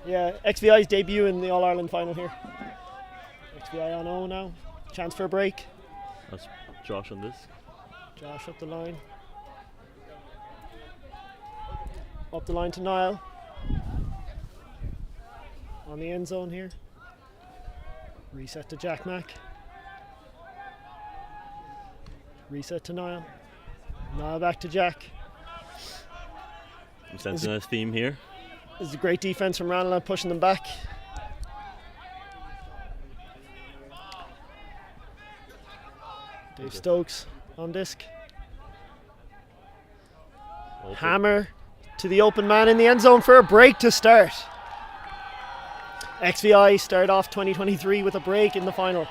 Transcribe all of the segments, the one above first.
Yeah, XVI's debut in the All-Ireland final here. XVI on 0 now. Chance for a break. That's Josh on this. Josh up the line. Up the line to Niall. On the end zone here. Reset to Jack Mack. Reset to Niall. Niall back to Jack. I'm sensing a theme here. This is a great defense from Ranelagh, pushing them back. Dave Stokes on disc. Open. Hammer to the open man in the end zone for a break to start. XVI start off 2023 with a break in the final.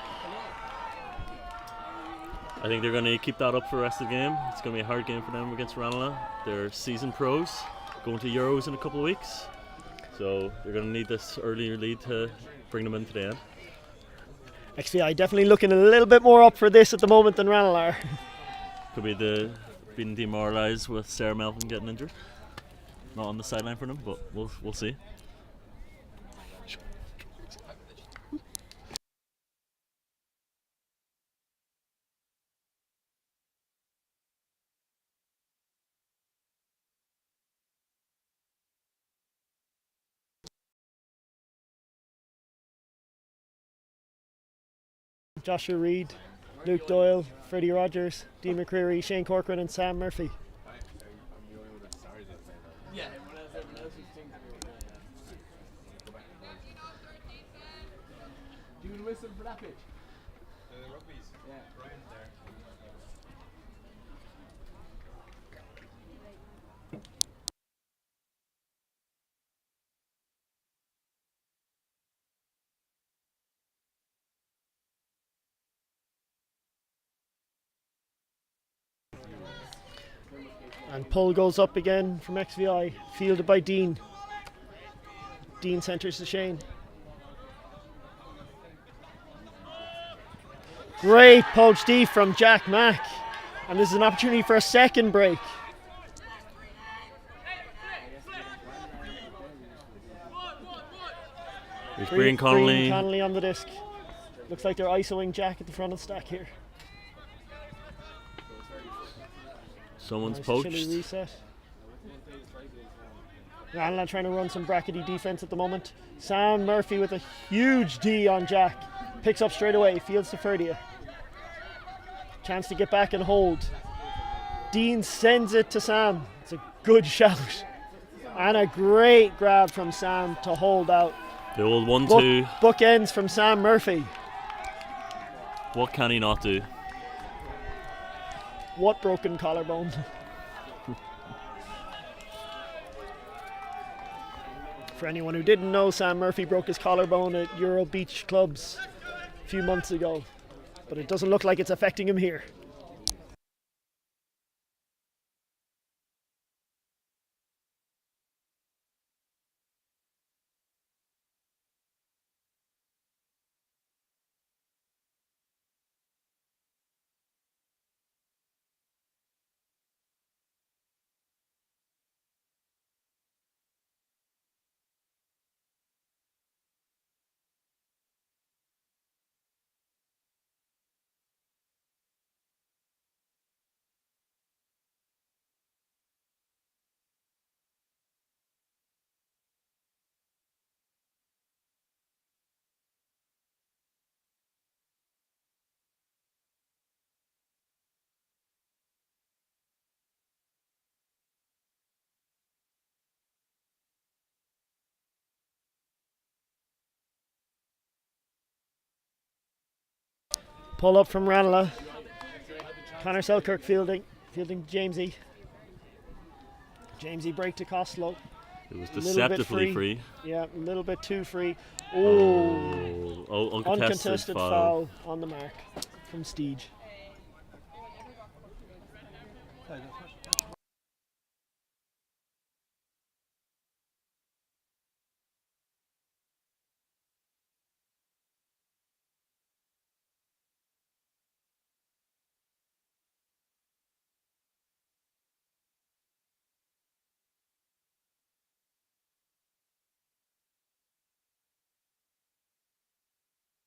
I think they're going to keep that up for the rest of the game. It's going to be a hard game for them against Ranelagh. They're seasoned pros, going to Euros in a couple of weeks. So they're going to need this earlier lead to bring them into the end. XVI definitely looking a little bit more up for this at the moment than Ranelagh. Could be the being demoralised with Sarah Melvin getting injured. Not on the sideline for them, but we'll see. Joshua Reid, Luke Doyle, Freddie Rogers, Dean McCreary, Shane Corcoran and Sam Murphy. Do you whistle for that pitch? The rugby's. Yeah, Brian's there. And pull goes up again from XVI, fielded by Dean. Dean centres to Shane. Great poach deep from Jack Mack. And this is an opportunity for a second break. There's Brian Connolly. Connolly on the disc. Looks like they're ISOing Jack at the front of the stack here. Someone's Nice poached. chilly reset. Ranelagh trying to run some brackety defense at the moment. Sam Murphy with a huge D on Jack. Picks up straight away, fields to Ferdia. Chance to get back and hold. Dean sends it to Sam. It's a good shout. And a great grab from Sam to hold out. The old 1-2. Bookends from Sam Murphy. What can he not do? What broken collarbone? For anyone who didn't know, Sam Murphy broke his collarbone at Euro Beach Clubs a few months ago. But it doesn't look like it's affecting him here. Pull up from Ranelagh. Connor Selkirk fielding Jamesy. Jamesy break to Costello. It was deceptively free. Yeah, a little bit too free. Uncontested foul on the mark from Steege.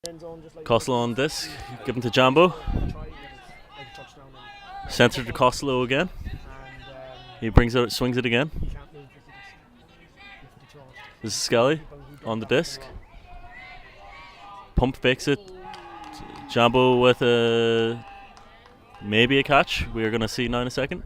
End zone, just like Costello on disc, given to Jambo. Centre to Costello again. He brings it, swings it again. This is Skelly on the disc. Pump fakes it. Jambo with maybe a catch. We are going to see now in a second.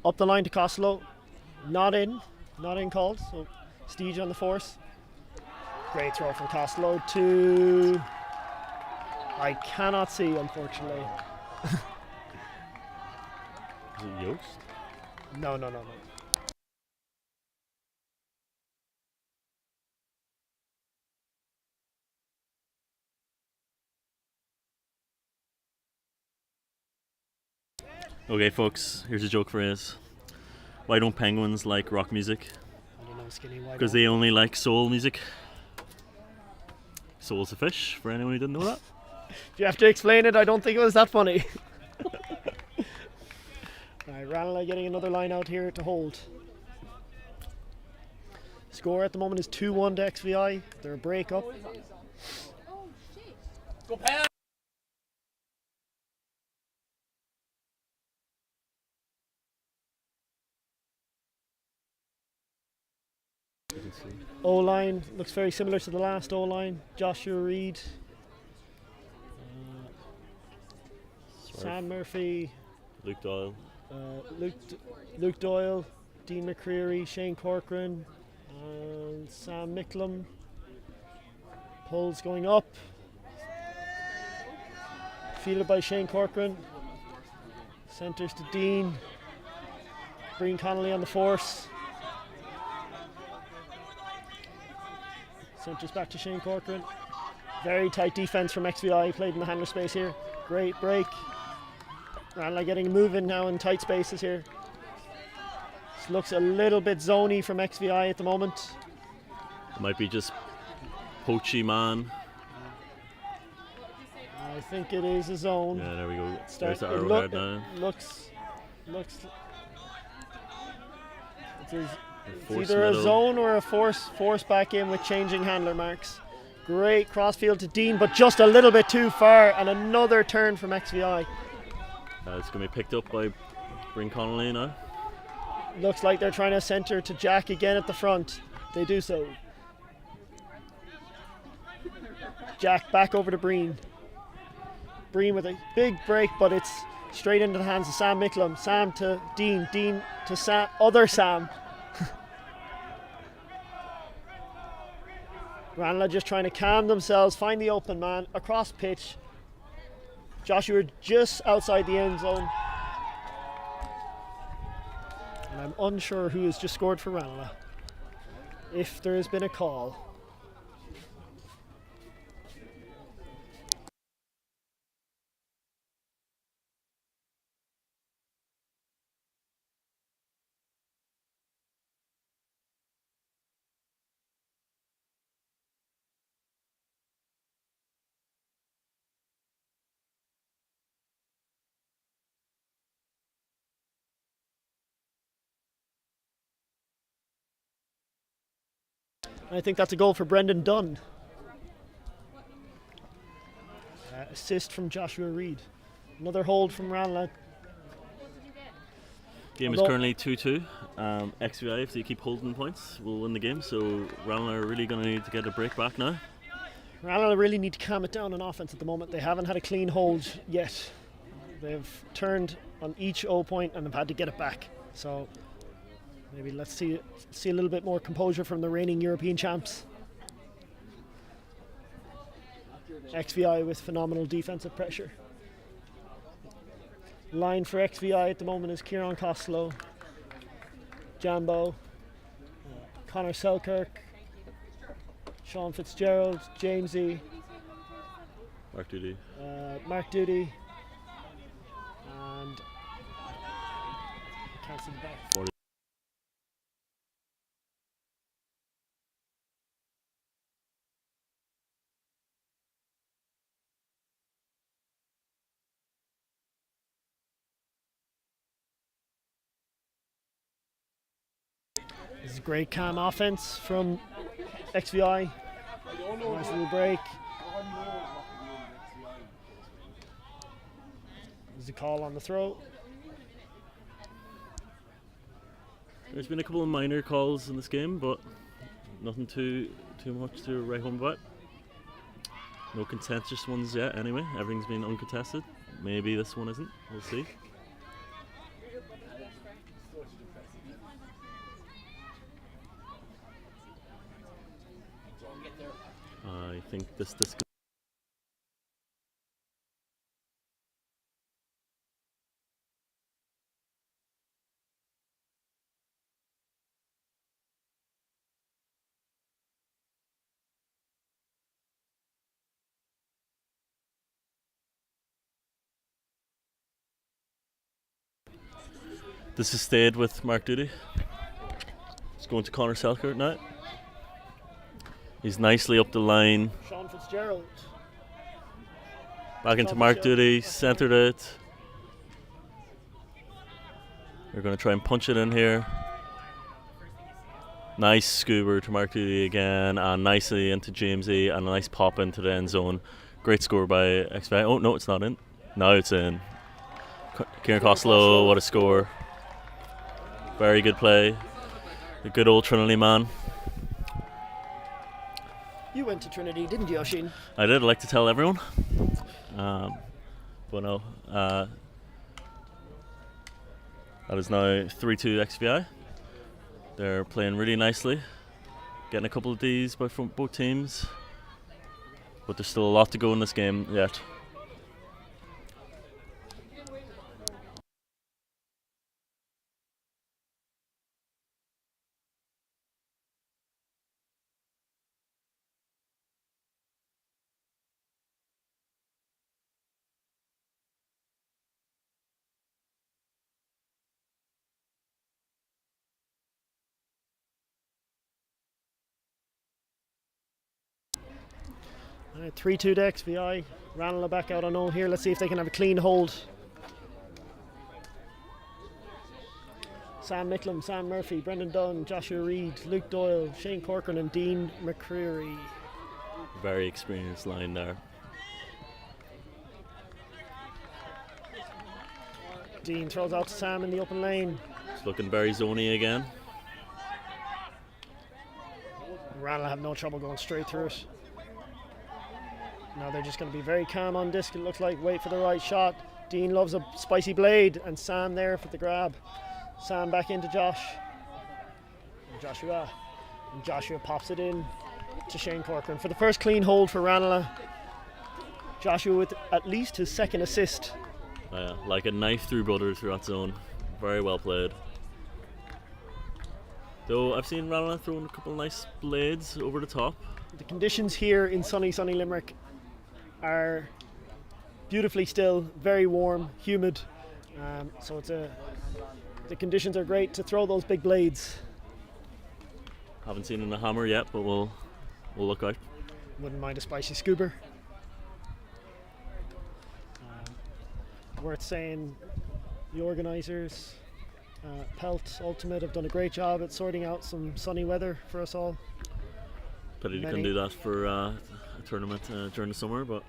Up the line to Costello, not in called, so Steege on the force. Great throw from Costello to, I cannot see unfortunately. Is it Yost? No. Okay folks, here's a joke phrase. Why don't penguins like rock music? I don't know, Skinny, why Because don't- they only like soul music. Soul's a fish, for anyone who didn't know that. Do you have to explain it? I don't think it was that funny. Right, Ranelagh getting another line out here to hold. Score at the moment is 2-1 to XVI. They're a break up. Go Pen! O-line looks very similar to the last O-line. Joshua Reed, Sam Murphy, Luke Doyle. Luke Doyle, Dean McCreary, Shane Corcoran, and Sam Micklem. Pulls going up. Fielded by Shane Corcoran. Centres to Dean. Breen Connolly on the force. Centres back to Shane Corcoran. Very tight defence from XVI. Played in the handler space here. Great break. Ranelagh getting moving now in tight spaces here. This looks a little bit zony from XVI at the moment. It might be just poachy man. I think it is a zone. Yeah, there we go. Start- There's the it arrowhead now. looks it's Force either a middle. zone or a force back in with changing handler marks. Great crossfield to Dean, but just a little bit too far, and another turn from XVI. It's going to be picked up by Bryn Connolly now. Looks like they're trying to centre to Jack again at the front. They do so. Jack back over to Breen. Breen with a big break, but it's straight into the hands of Sam Micklem. Sam to Dean. Dean to Sam. Other Sam. Ranelagh just trying to calm themselves, find the open man across pitch. Joshua just outside the end zone. And I'm unsure who has just scored for Ranelagh. If there has been a call. I think that's a goal for Brendan Dunn. Assist from Joshua Reed. Another hold from Ranelagh. Game is Although- currently 2-2. XVI, if they keep holding points, will win the game. So Ranelagh are really going to need to get a break back now. Ranelagh really need to calm it down on offense at the moment. They haven't had a clean hold yet. They've turned on each O point and have had to get it back. So maybe let's see a little bit more composure from the reigning European champs. XVI with phenomenal defensive pressure. Line for XVI at the moment is Kieran Costello, Jambo, Connor Selkirk, Sean Fitzgerald, Jamesy, Mark Duty. Mark Duty, and can't to the back. 40. This is a great calm offense from XVI. Nice little break. There's a call on the throw. There's been a couple of minor calls in this game, but nothing too much to write home about. No contentious ones yet anyway. Everything's been uncontested. Maybe this one isn't. We'll see. I think this This has stayed with Mark Duty. It's going to Connor Selkirk now. He's nicely up the line. Sean Fitzgerald. Back into Mark Duty, centered it. They're going to try and punch it in here. Nice scuba to Mark Duty again, and nicely into Jamesy, and a nice pop into the end zone. Great score by XVI. Oh no, it's not in. Now it's in. Kieran Costello, what a score. Very good play. The good old Trinity man. You went to Trinity, didn't you, Oisin? I did, I'd like to tell everyone. But no. That is now 3-2 XVI. They're playing really nicely. Getting a couple of Ds from both teams. But there's still a lot to go in this game yet. All right, 3-2 to XVI. Ranelagh back out on own here. Let's see if they can have a clean hold. Sam Micklem, Sam Murphy, Brendan Dunn, Joshua Reid, Luke Doyle, Shane Corcoran and Dean McCreary. Very experienced line there. Dean throws out to Sam in the open lane. It's looking very zony again. Ranelagh have no trouble going straight through it. Now they're just going to be very calm on disc, it looks like. Wait for the right shot. Dean loves a spicy blade, and Sam there for the grab. Sam back into Josh. And Joshua pops it in to Shane Corcoran for the first clean hold for Ranelagh. Joshua with at least his second assist. Like a knife through butter through that zone. Very well played. Though I've seen Ranelagh throwing a couple of nice blades over the top. The conditions here in sunny Limerick are beautifully still, very warm, humid. So the conditions are great to throw those big blades. Haven't seen in a hammer yet, but we'll look out. Wouldn't mind a spicy scuba. Worth saying, the organisers, Pelt Ultimate, have done a great job at sorting out some sunny weather for us all. Pity they couldn't do that for a tournament during the summer, but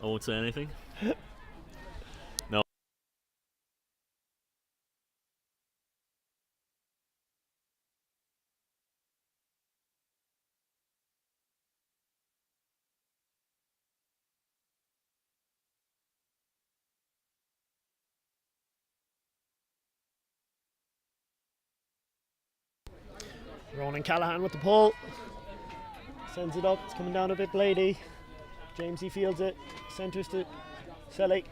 I won't say anything. No. Ronan Callahan with the pull. Sends it up, it's coming down a bit bladey. Jamesy fields it, centres to Selly.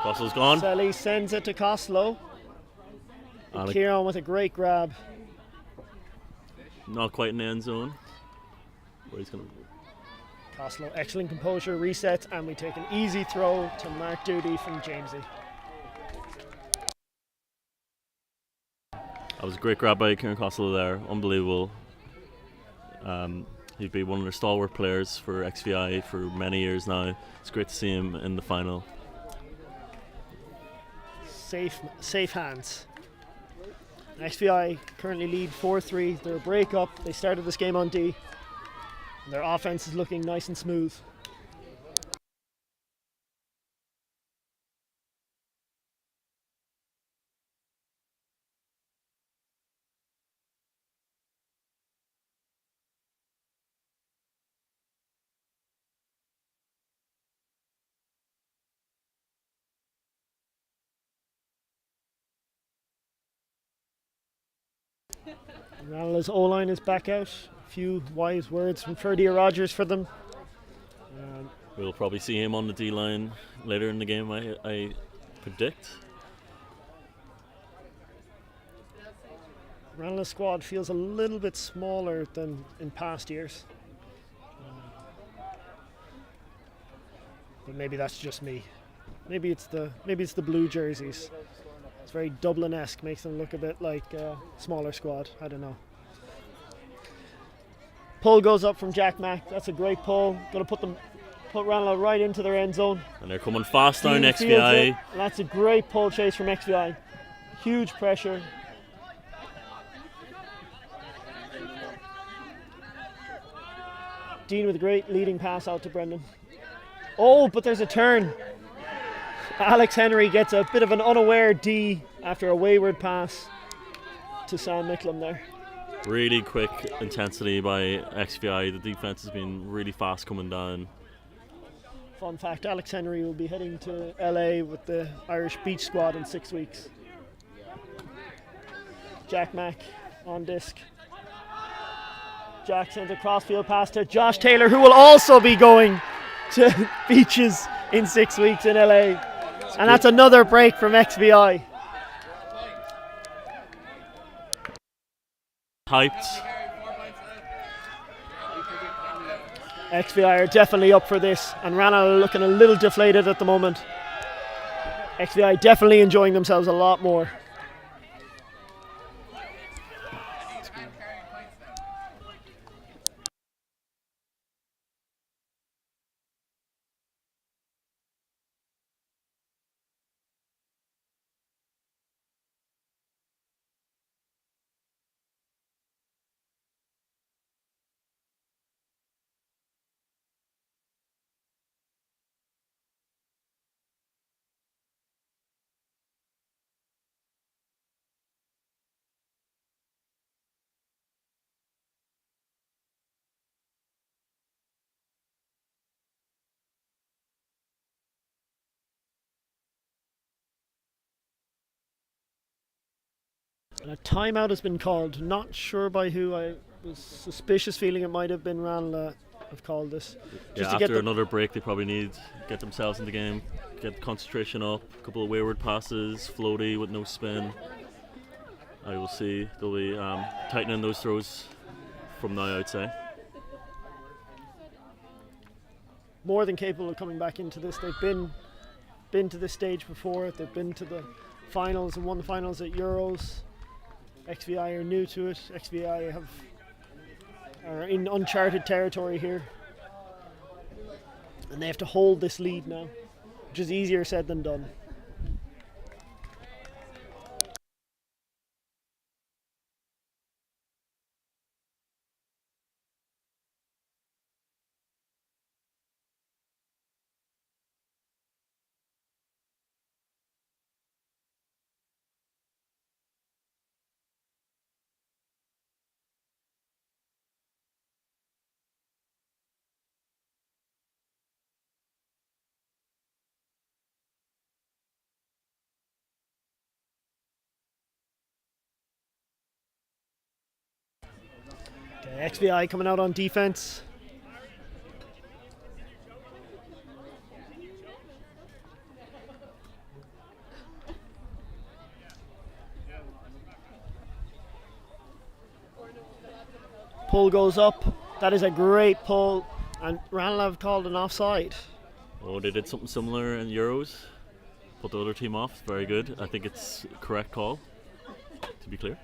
Costello's gone. Selly sends it to Costello. Kieran with a great grab. Not quite in the end zone. Where he's gonna. Costello, excellent composure, resets, and we take an easy throw to Mark Duty from Jamesy. That was a great grab by Kieran Costello there. Unbelievable. He'd be one of their stalwart players for XVI for many years now. It's great to see him in the final. Safe hands. XVI currently lead 4-3. They're a break up. They started this game on D. And their offense is looking nice and smooth. Ranelagh's O-line is back out. A few wise words from Ferdia Rogers for them. We'll probably see him on the D-line later in the game, I predict. Ranelagh's squad feels a little bit smaller than in past years. But maybe that's just me. Maybe it's the blue jerseys. It's very Dublin-esque, makes them look a bit like a smaller squad. I don't know. Pull goes up from Jack Mack. That's a great pull. Going to put Ranelagh right into their end zone. And they're coming fast down Dean XVI. fields it. That's a great pull chase from XVI. Huge pressure. Dean with a great leading pass out to Brendan. Oh, but there's a turn. Alex Henry gets a bit of an unaware D after a wayward pass to Sam Micklem there. Really quick intensity by XVI. The defense has been really fast coming down. Fun fact, Alex Henry will be heading to LA with the Irish Beach Squad in 6 weeks. Jack Mack on disc. Jack sends a crossfield pass to Josh Taylor, who will also be going to Beaches in 6 weeks in LA. And that's another break from XVI. Hyped. XVI are definitely up for this, and Ranelagh looking a little deflated at the moment. XVI definitely enjoying themselves a lot more. And a timeout has been called. Not sure by who. I was suspicious feeling it might have been Ranelagh have called this. Yeah, after another break they probably need to get themselves in the game, get the concentration up, a couple of wayward passes, floaty with no spin. I will see they'll be tightening those throws from now, I'd say. More than capable of coming back into this. They've been to this stage before. They've been to the finals and won the finals at Euros. XVI are new to it. XVI are in uncharted territory here, and they have to hold this lead now, which is easier said than done. XVI coming out on defense. Pull goes up. That is a great pull, and Ranelagh called an offside. Oh, they did something similar in Euros. Put the other team off. Very good. I think it's a correct call, to be clear.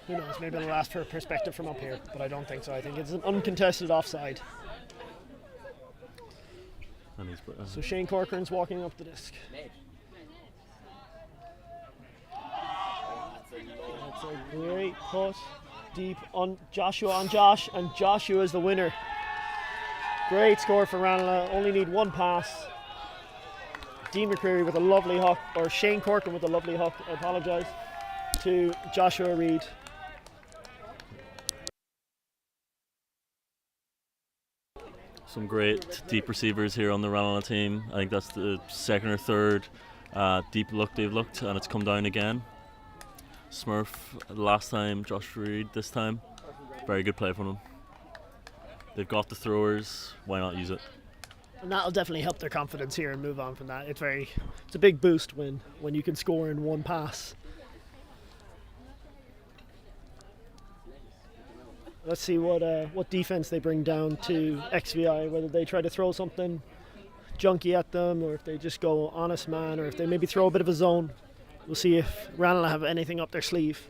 Who knows, maybe they'll ask for a perspective from up here, but I don't think so. I think it's an uncontested offside. And he's So Shane Corcoran's walking up the disc. That's a great put. Deep on Joshua, and Joshua is the winner. Great score for Ranelagh. Only need one pass. Dean McCreary with a lovely hook, or Shane Corcoran with a lovely hook, I apologise, to Joshua Reid. some great deep receivers here on the Ranelagh team. I think that's the second or third deep look they've looked, and it's come down again. Smurf last time, Josh Reid this time. Very good play from them. They've got the throwers, why not use it? And that'll definitely help their confidence here and move on from that. It's a big boost when you can score in one pass. Let's see what defense they bring down to XVI, whether they try to throw something junky at them, or if they just go honest man, or if they maybe throw a bit of a zone. We'll see if Ranelagh have anything up their sleeve.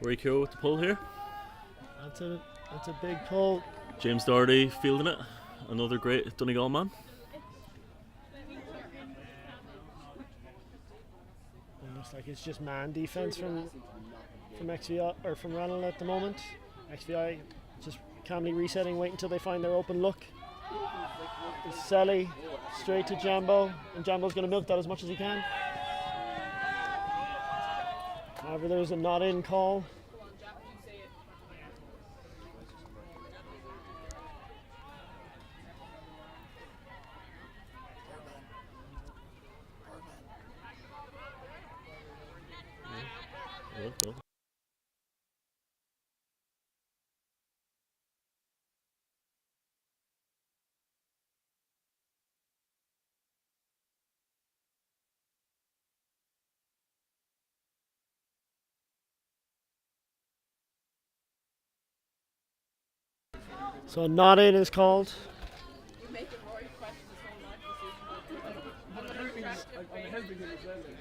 Rory Keogh with the pull here. That's a big pull. James Doherty fielding it. Another great Donegal man. It looks like it's just man defense from XVI or from Ranelagh at the moment. XVI just calmly resetting, wait until they find their open look. Selly straight to Jambo, and Jambo's going to milk that as much as he can. However, there's a not in call. So not in is called.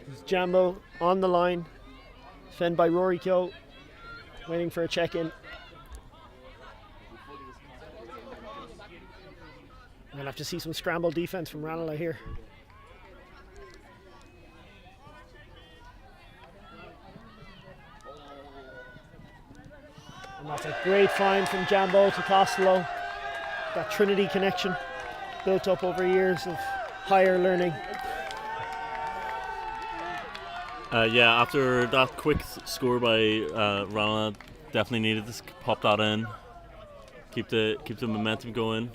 It's Jambo on the line, fend by Rory Keogh, waiting for a check-in. We'll have to see some scramble defense from Ranelagh here. And that's a great find from Jambo to Costello. That Trinity connection built up over years of higher learning. Yeah, after that quick score by Ranelagh, definitely needed to pop that in, keep the momentum going.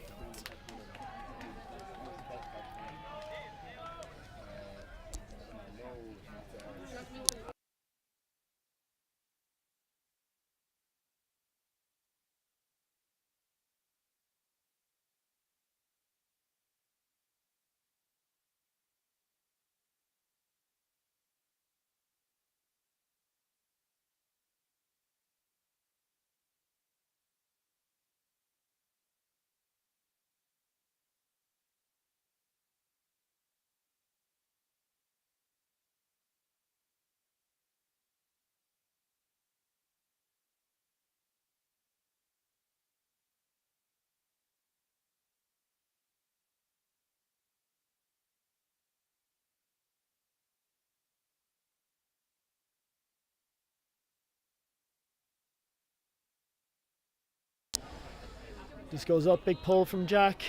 This goes up, big pull from Jack.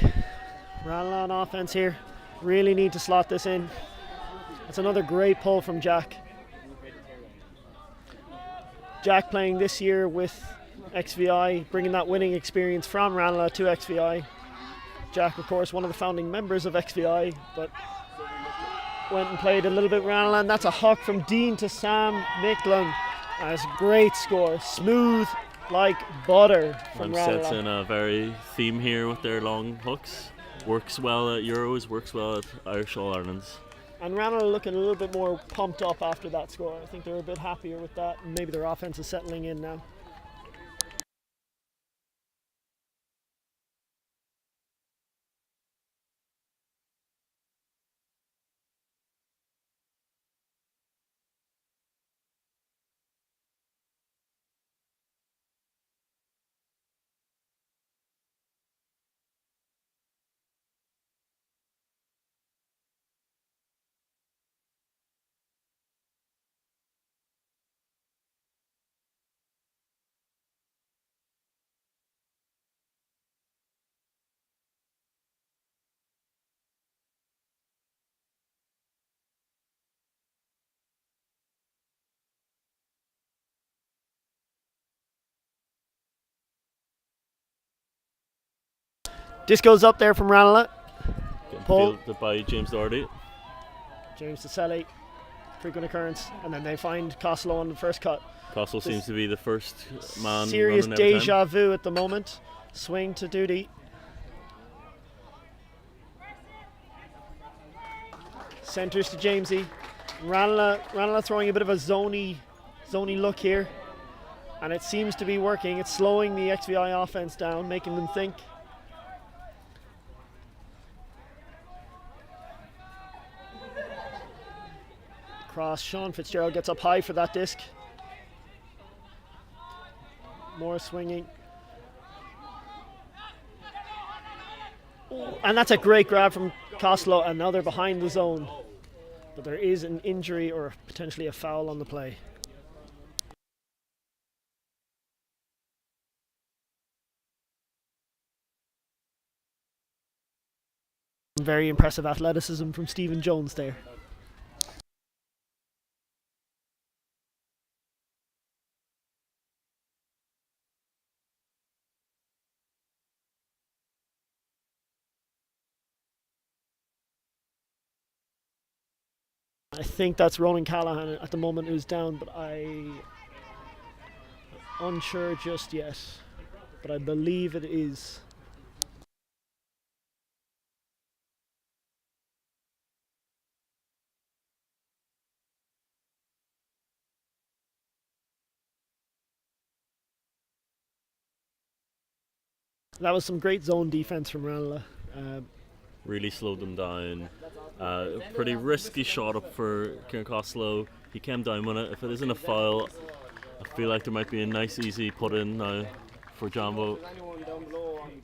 Ranelagh on offense here. Really need to slot this in. That's another great pull from Jack. Jack playing this year with XVI, bringing that winning experience from Ranelagh to XVI. Jack, of course, one of the founding members of XVI, but went and played a little bit with Ranelagh. And that's a hook from Dean to Sam Micklin. That's a great score. Smooth like butter from Ranelagh. Sets in a very theme here with their long hooks. Works well at Euros, works well at Irish All-Irelands. And Ranelagh looking a little bit more pumped up after that score. I think they're a bit happier with that, and maybe their offense is settling in now. Disc goes up there from Ranelagh. Getting Paul. fielded by James Doherty. James Deselli, frequent occurrence, and then they find Costello on the first cut. Costello seems to be the first man Serious running every deja time. vu at the moment. Swing to duty. Centres to Jamesy. Ranelagh throwing a bit of a zony look here, and it seems to be working. It's slowing the XVI offense down, making them think. Cross, Sean Fitzgerald gets up high for that disc. More swinging. And that's a great grab from Costello, and now they're behind the zone. But there is an injury or potentially a foul on the play. Very impressive athleticism from Stephen Jones there. I think that's Ronan Callahan at the moment who's down, but I'm unsure just yet. But I believe it is. That was some great zone defense from Ranelagh. Really slowed them down. Pretty risky shot up for Kieran Costello. He came down with it. If it isn't a foul, I feel like there might be a nice easy put in now for Jambo.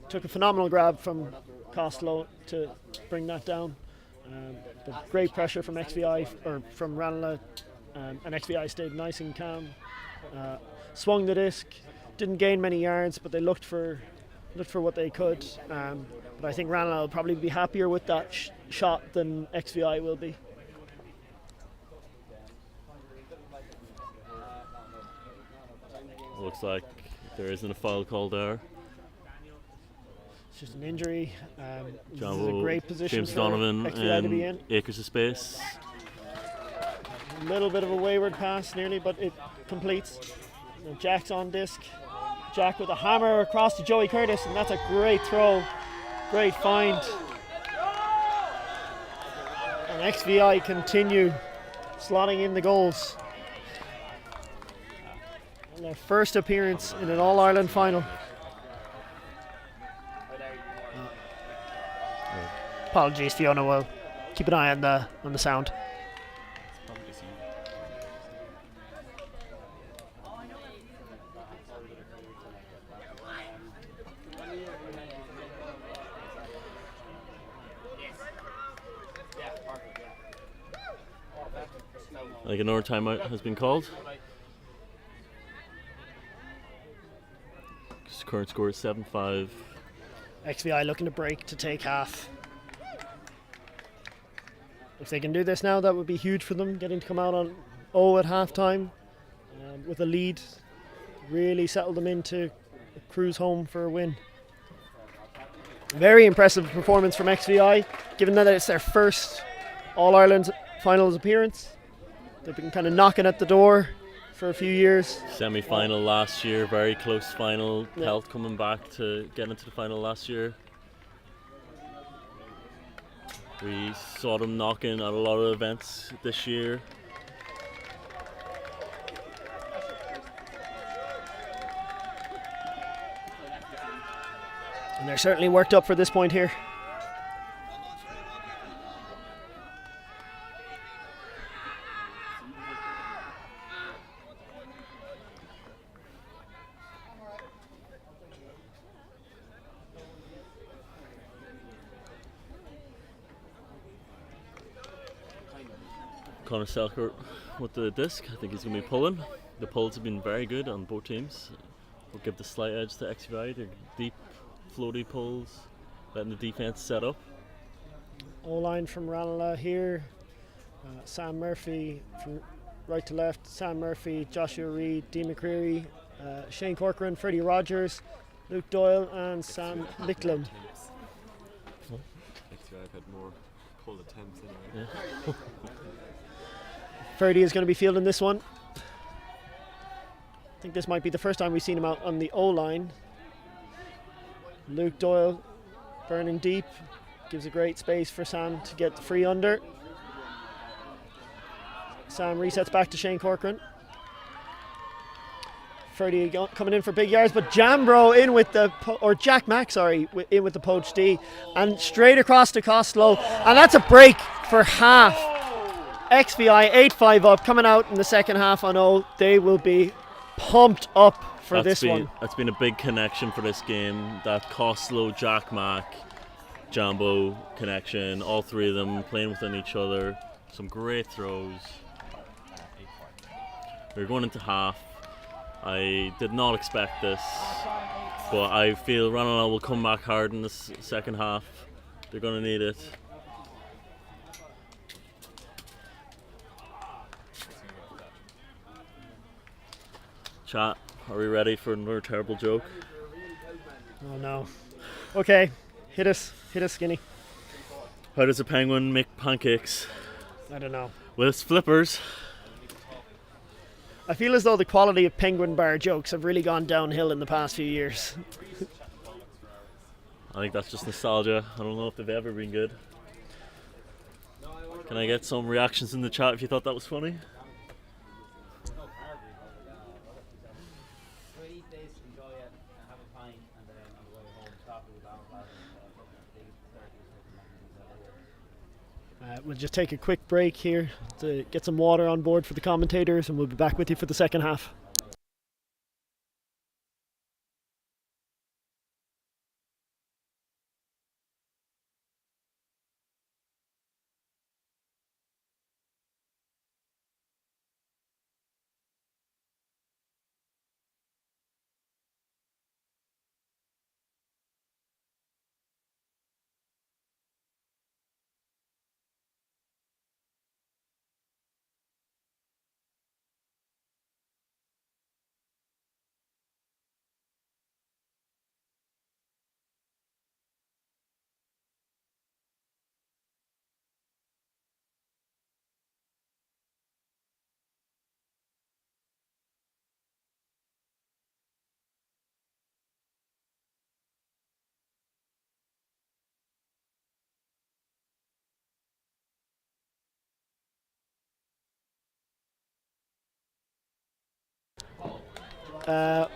Took a phenomenal grab from Costello to bring that down. But great pressure from XVI or from Ranelagh, and XVI stayed nice and calm. Swung the disc, didn't gain many yards, but they looked for what they could. But I think Ranelagh will probably be happier with that shot than XVI will be. Looks like there isn't a foul call there. It's just an injury. This is a Jambo, great position James for Donovan XVI to be in. acres of space. A little bit of a wayward pass nearly, but it completes. And Jack's on disc. Jack with a hammer across to Joey Curtis, and that's a great throw. Great find. And XVI continue slotting in the goals. And their first appearance in an All-Ireland final. Apologies, Fiona. We'll keep an eye on the sound. I think another timeout has been called. Current score is 7-5. XVI looking to break to take half. If they can do this now, that would be huge for them, getting to come out on 0 at half time with a lead. Really settle them into a cruise home for a win. Very impressive performance from XVI, given that it's their first All-Ireland finals appearance. They've been kind of knocking at the door for a few years. Semi-final last year, very close final. Pelt coming back to get into the final last year. We saw them knocking at a lot of events this year. And they're certainly worked up for this point here. Connor Selkirk with the disc. I think he's going to be pulling. The pulls have been very good on both teams. We'll give the slight edge to XVI. They're deep, floaty pulls, letting the defense set up. O-line from Ranelagh here. Sam Murphy from right to left. Sam Murphy, Joshua Reid, Dee McCreary, Shane Corcoran, Freddie Rogers, Luke Doyle and Sam Micklem. Actually, I've had more pull attempts anyway. Yeah. Ferdy is going to be fielding this one. I think this might be the first time we've seen him out on the O-line. Luke Doyle burning deep. Gives a great space for Sam to get the free under. Sam resets back to Shane Corcoran. Ferdy coming in for big yards, but Jambro in with the, or Jack Mack, sorry, in with the poach D. And straight across to Costello. And that's a break for half. XVI 8-5 up, coming out in the second half on O. They will be pumped up for this one. That's been a big connection for this game. That Costello, Jack Mack, Jambo connection, all three of them playing within each other. Some great throws. We're going into half. I did not expect this, but I feel Ranelagh will come back hard in this second half. They're going to need it. Chat, are we ready for another terrible joke? Oh no. Okay, hit us Skinny. How does a penguin make pancakes? I don't know. With its flippers. I feel as though the quality of penguin bar jokes have really gone downhill in the past few years. I think that's just nostalgia. I don't know if they've ever been good. Can I get some reactions in the chat if you thought that was funny? We'll just take a quick break here to get some water on board for the commentators, and we'll be back with you for the second half.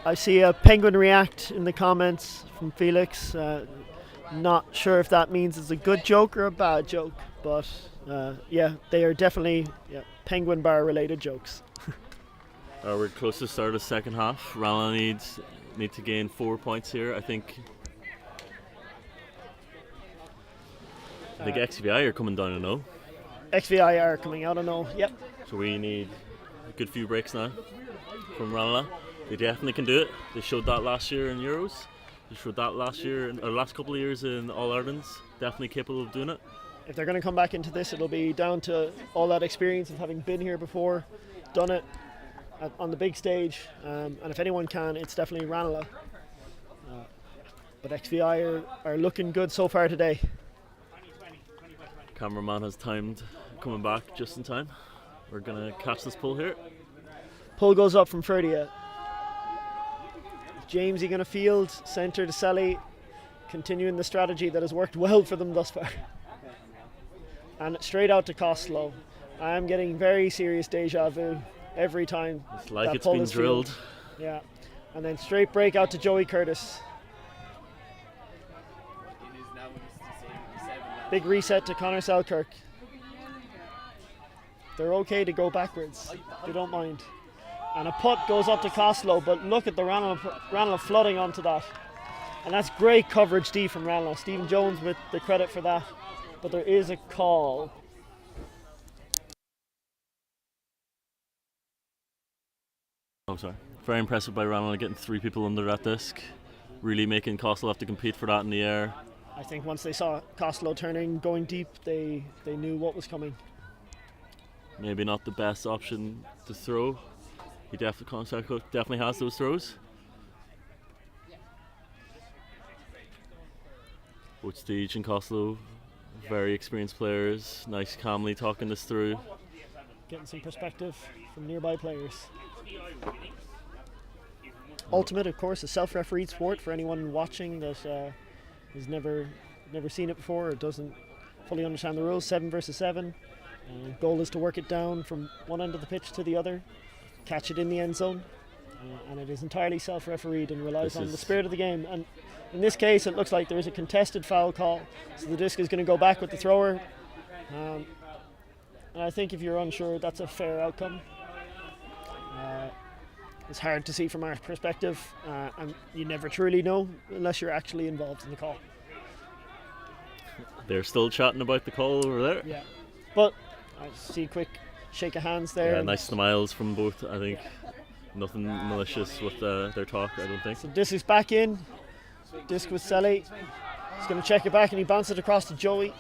I see a penguin react in the comments from Felix. Not sure if that means it's a good joke or a bad joke, but yeah, they are definitely penguin bar related jokes. We're close to the start of the second half. Ranelagh need to gain 4 points here. I think XVI are coming down to no. XVI are coming out of no, yep. So we need a good few breaks now from Ranelagh. They definitely can do it. They showed that last year in Euros. They showed that last couple of years in All Irelands. Definitely capable of doing it. If they're going to come back into this, it'll be down to all that experience of having been here before, done it on the big stage, and if anyone can, it's definitely Ranelagh. But XVI are looking good so far today. Cameraman has timed coming back just in time. We're going to catch this pull here. Pull goes up from Ferdia. Jamesy going to field, centre to Selly, continuing the strategy that has worked well for them thus far. and straight out to Costello. I'm getting very serious deja vu every time. It's like that it's pull been is drilled. fielded. Yeah, and then straight break out to Joey Curtis. It is now the same 7 Big reset to Connor Selkirk. They're okay to go backwards. They don't mind. And a putt goes up to Costello, but look at the Ranelagh flooding onto that. And that's great coverage D from Ranelagh. Stephen Jones with the credit for that. But there is a call. I'm sorry. Very impressive by Ranelagh getting 3 people under that disc. Really making Costello have to compete for that in the air. I think once they saw Costello turning, going deep, they knew what was coming. Maybe not the best option to throw. He definitely has those throws. Both Stage and Costello, very experienced players. Nice, calmly talking this through. Getting some perspective from nearby players. Ultimate, of course, a self-refereed sport for anyone watching that has never seen it before or doesn't fully understand the rules. 7 versus 7. Goal is to work it down from one end of the pitch to the other, catch it in the end zone, and it is entirely self-refereed and relies on the spirit of the game. And in this case, it looks like there is a contested foul call, so the disc is going to go back with the thrower. And I think if you're unsure, that's a fair outcome. It's hard to see from our perspective, and you never truly know unless you're actually involved in the call. They're still chatting about the call over there. Yeah, but I see a quick shake of hands there. Yeah, nice smiles from both, I think. Nothing malicious with their talk, I don't think. So disc is back in. Disc with Selly. He's going to check it back and he bounces it across to Joey.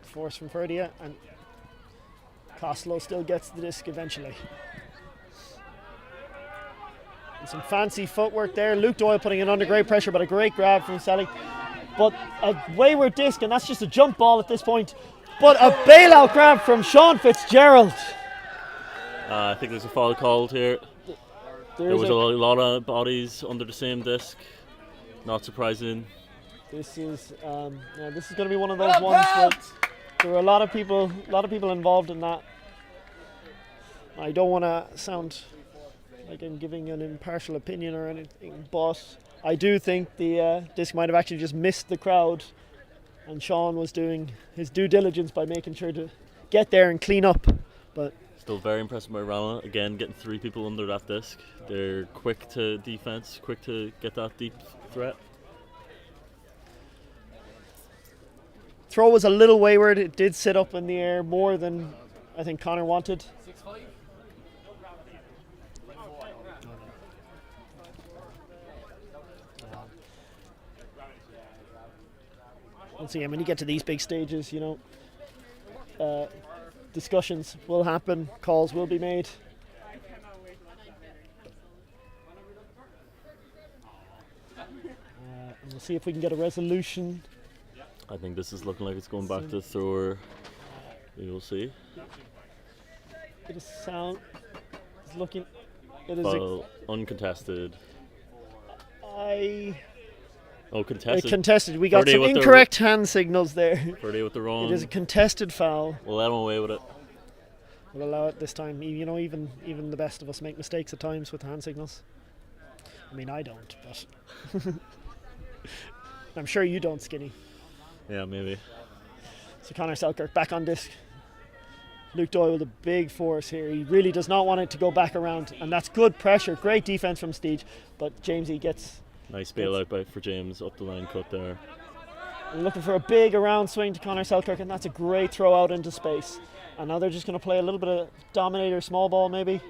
Force from Ferdia, and Costello still gets the disc eventually. And some fancy footwork there. Luke Doyle putting it under great pressure, but a great grab from Selly. But a wayward disc, and that's just a jump ball at this point. But a bailout grab from Sean Fitzgerald. I think there's a foul called here. There was a lot of bodies under the same disc. Not surprising. This is going to be one of those ones that there were a lot of people involved in that. I don't want to sound like I'm giving an impartial opinion or anything, but I do think the disc might have actually just missed the crowd, and Sean was doing his due diligence by making sure to get there and clean up. But still very impressed by Ranelagh. Again, getting 3 people under that disc. They're quick to defense, quick to get that deep threat. Throw was a little wayward. It did sit up in the air more than I think Connor wanted. 6-5. We'll see. When you get to these big stages, discussions will happen, calls will be made. And we'll see if we can get a resolution. I think this is looking like it's going back to the thrower. We will see. It is sound. It's looking. It is Foul, uncontested. Contested. Contested. We got Ferdy some with the incorrect hand signals there. Ferdy with the wrong. It is a contested foul. We'll let him away with it. We'll allow it this time. Even the best of us make mistakes at times with hand signals. I mean, I don't, but I'm sure you don't, Skinny. Yeah, maybe. So Connor Selkirk back on disc. Luke Doyle with a big force here. He really does not want it to go back around, and that's good pressure. Great defense from Steege, but Jamesy gets. Nice bailout for James up the line cut there. Looking for a big around swing to Connor Selkirk, and that's a great throw out into space. And now they're just going to play a little bit of Dominator small ball maybe.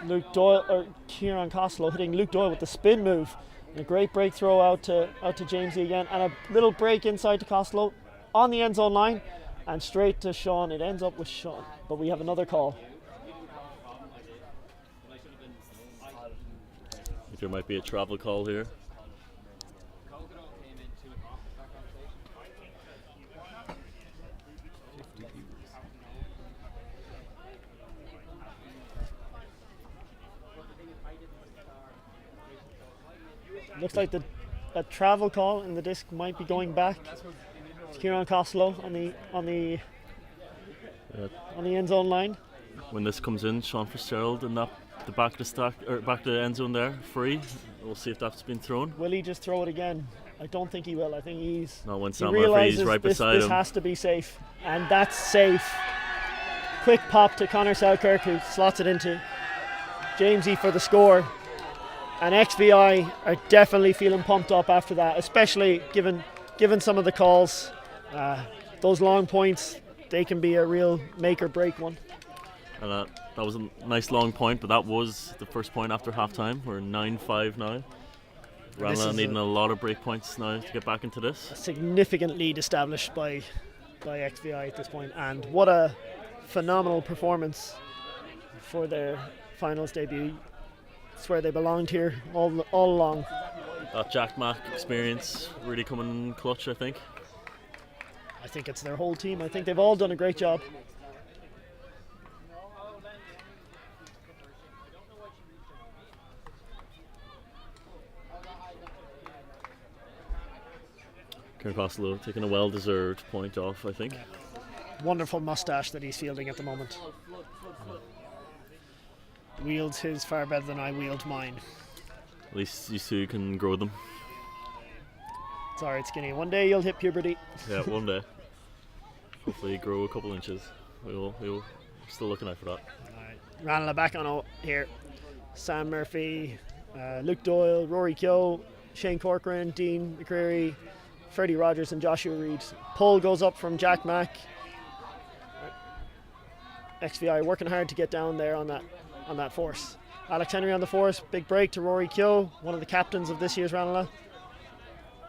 Luke Doyle or Kieran Costello hitting Luke Doyle with the spin move. And a great break throw out to Jamesy again, and a little break inside to Costello on the end zone line and straight to Sean. It ends up with Sean, but we have another call. I think there might be a travel call here. Looks like the a travel call, and the disc might be going back to Kieran Costello on the end zone line. When this comes in, Sean Fitzgerald and the back of the stack or back to the end zone there, free. We'll see if that's been thrown. Will he just throw it again? I don't think he will. I think he's. Not when he Sam realizes Murphy's right this beside him. has to be safe, and that's safe. Quick pop to Conor Selkirk, who slots it into Jamesy for the score. And XVI are definitely feeling pumped up after that, especially given some of the calls. Those long points, they can be a real make or break one. And that was a nice long point, but that was the first point after half time. We're 9-5 now. Ranelagh needing a lot of break points now to get back into this. A significant lead established by XVI at this point, and what a phenomenal performance for their finals debut. It's where they belonged here all along. That Jack Mack experience really coming in clutch, I think. I think it's their whole team. I think they've all done a great job. Kieran Costello taking a well-deserved point off, I think. Wonderful mustache that he's fielding at the moment. Wields his far better than I wield mine. At least you two can grow them. It's alright, Skinny. One day you'll hit puberty. Yeah, one day. Hopefully grow a couple inches. We're still looking out for that. Alright, Ranelagh back on here. Sam Murphy, Luke Doyle, Rory Keogh, Shane Corcoran, Dean McCreary, Freddie Rogers and Joshua Reid. Pull goes up from Jack Mack. XVI working hard to get down there on that force. Alex Henry on the force, big break to Rory Keogh, one of the captains of this year's Ranelagh.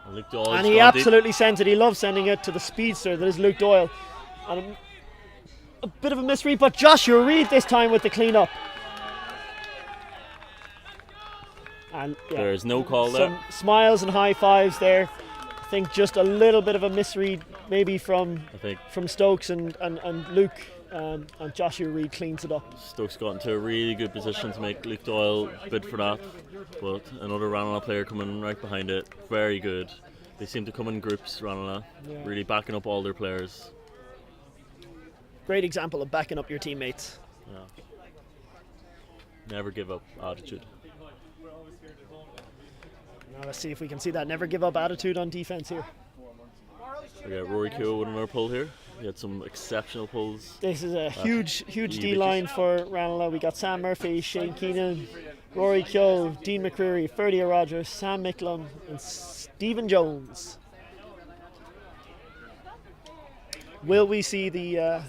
And he absolutely sends it. He loves sending it to the speedster that is Luke Doyle. And a bit of a misread, but Joshua Reid this time with the clean up. And yeah, there's no call some there. Smiles and high fives there. I think just a little bit of a misread maybe from Stokes and Luke, and Joshua Reid cleans it up. Stokes got into a really good position to make Luke Doyle bid for that, but another Ranelagh player coming right behind it. Very good. They seem to come in groups, Ranelagh, really backing up all their players. Great example of backing up your teammates. Yeah. Never give up attitude. Now let's see if we can see that never give up attitude on defense here. We got Rory Keogh with another pull here. He had some exceptional pulls. This is a huge D-line for Ranelagh. We got Sam Murphy, Shane Keenan, Rory Keogh, Dean McCreary, Freddie Rogers, Sam Micklem and Stephen Jones. Will we see the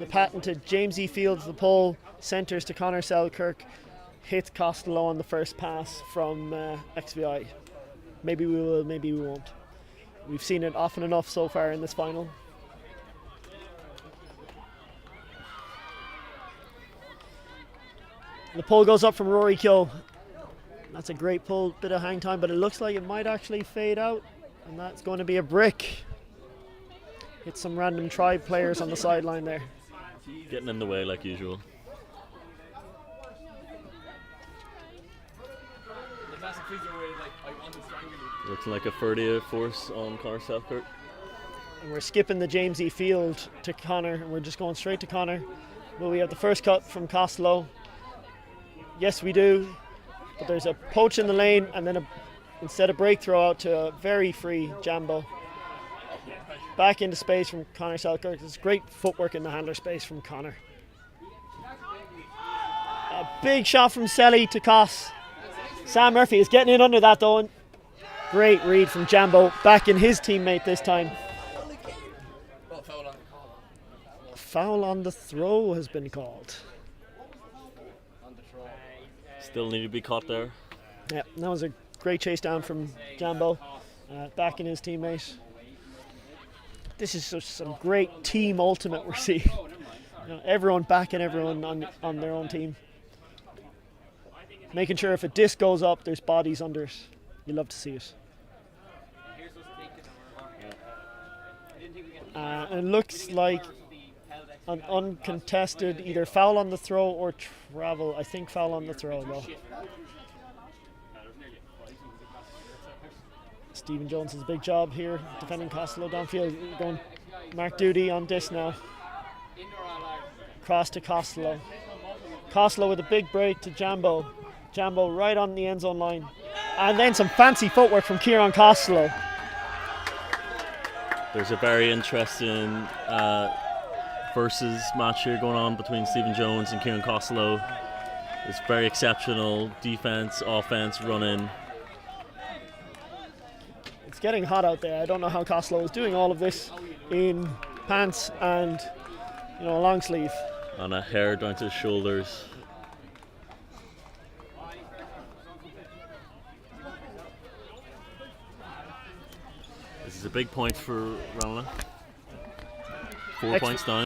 patented Jamesy fields the pull, centres to Conor Selkirk, hits Costello on the first pass from XVI? Maybe we will, maybe we won't. We've seen it often enough so far in this final. The pull goes up from Rory Keogh. That's a great pull, bit of hang time, but it looks like it might actually fade out, and that's going to be a brick. Hit some random tribe players on the sideline there. Getting in the way like usual. Looking like a 30th force on Conor Selkirk. And we're skipping the Jamesy field to Conor, and we're just going straight to Conor. Will we have the first cut from Costello? Yes, we do. But there's a poach in the lane, and then instead a break throw out to a very free Jambo. Back into space from Conor Selkirk. There's great footwork in the handler space from Conor. A big shot from Selly to Cos. Sam Murphy is getting in under that though. And great read from Jambo, back in his teammate this time. Foul on the throw has been called. Still need to be caught there. Yeah, that was a great chase down from Jambo, back in his teammate. This is just some great team ultimate we're seeing. You know, everyone backing everyone on their own team. Making sure if a disc goes up, there's bodies under it. You love to see it. And it looks like an uncontested either foul on the throw or travel. I think foul on the throw though. Stephen Jones has a big job here defending Costello downfield. Going Mark Duty on this now. Cross to Costello. Costello with a big break to Jambo. Jambo right on the end zone line. And then some fancy footwork from Kieran Costello. There's a very interesting versus match here going on between Stephen Jones and Kieran Costello. It's very exceptional defense, offense, running. It's getting hot out there. I don't know how Costello is doing all of this in pants and a long sleeve. And a hair down to his shoulders. This is a big point for Ranelagh. 4 points down.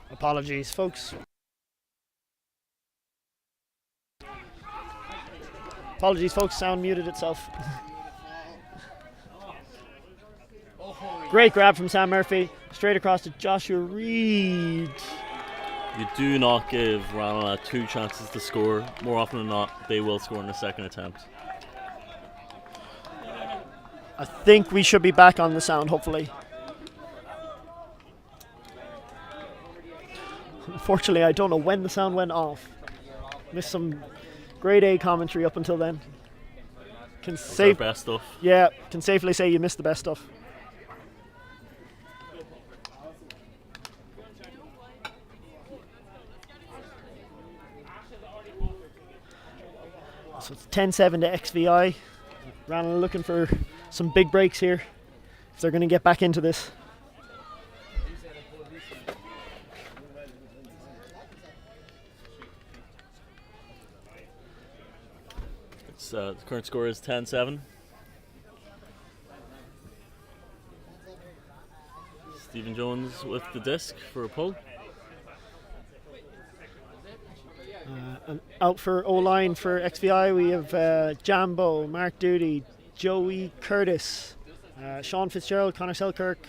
Apologies, folks. Sound muted itself. Great grab from Sam Murphy. Straight across to Joshua Reed. You do not give Ranelagh 2 chances to score. More often than not, they will score in the second attempt. I think we should be back on the sound, hopefully. Unfortunately, I don't know when the sound went off. Missed some grade A commentary up until then. That's our best stuff. Yeah, can safely say you missed the best stuff. So it's 10-7 to XVI. Ranelagh looking for some big breaks here if they're going to get back into this. The current score is 10-7. Stephen Jones with the disc for a pull. And out for O-line for XVI we have Jambo, Mark Duty, Joey Curtis, Sean Fitzgerald, Connor Selkirk,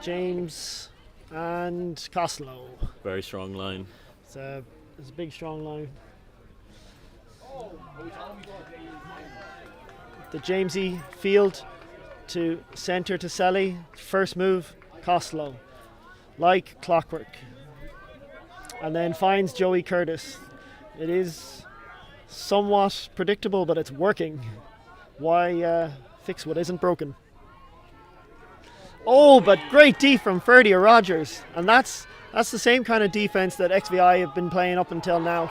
James and Costello. Very strong line. It's a big strong line. the Jamesy field to centre to Selly. First move, Costello, like clockwork. And then finds Joey Curtis. It is somewhat predictable, but it's working. Why fix what isn't broken? Oh, but great D from Ferdy or Rogers. And that's the same kind of defense that XVI have been playing up until now.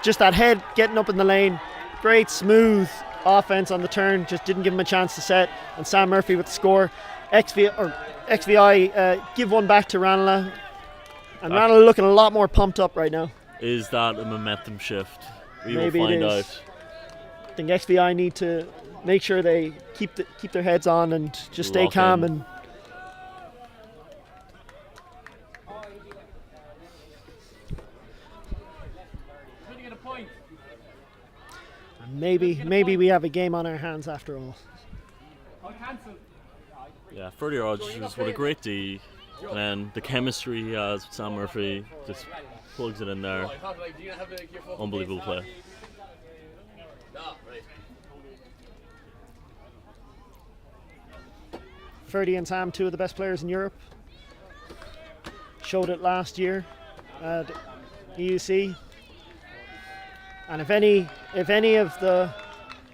Just that head getting up in the lane. Great smooth offense on the turn. Just didn't give him a chance to set. And Sam Murphy with the score. XVI give one back to Ranelagh. And Ranelagh looking a lot more pumped up right now. Is that a momentum shift? We Maybe will find it is. out. I think XVI need to make sure they keep their heads on and just stay Lock calm in. and maybe we have a game on our hands after all. Yeah, Ferdy Rogers with a great D, and then the chemistry he has with Sam Murphy just plugs it in there. Unbelievable play. Ferdy and Sam, two of the best players in Europe. Showed it last year at AIUC. And if any of the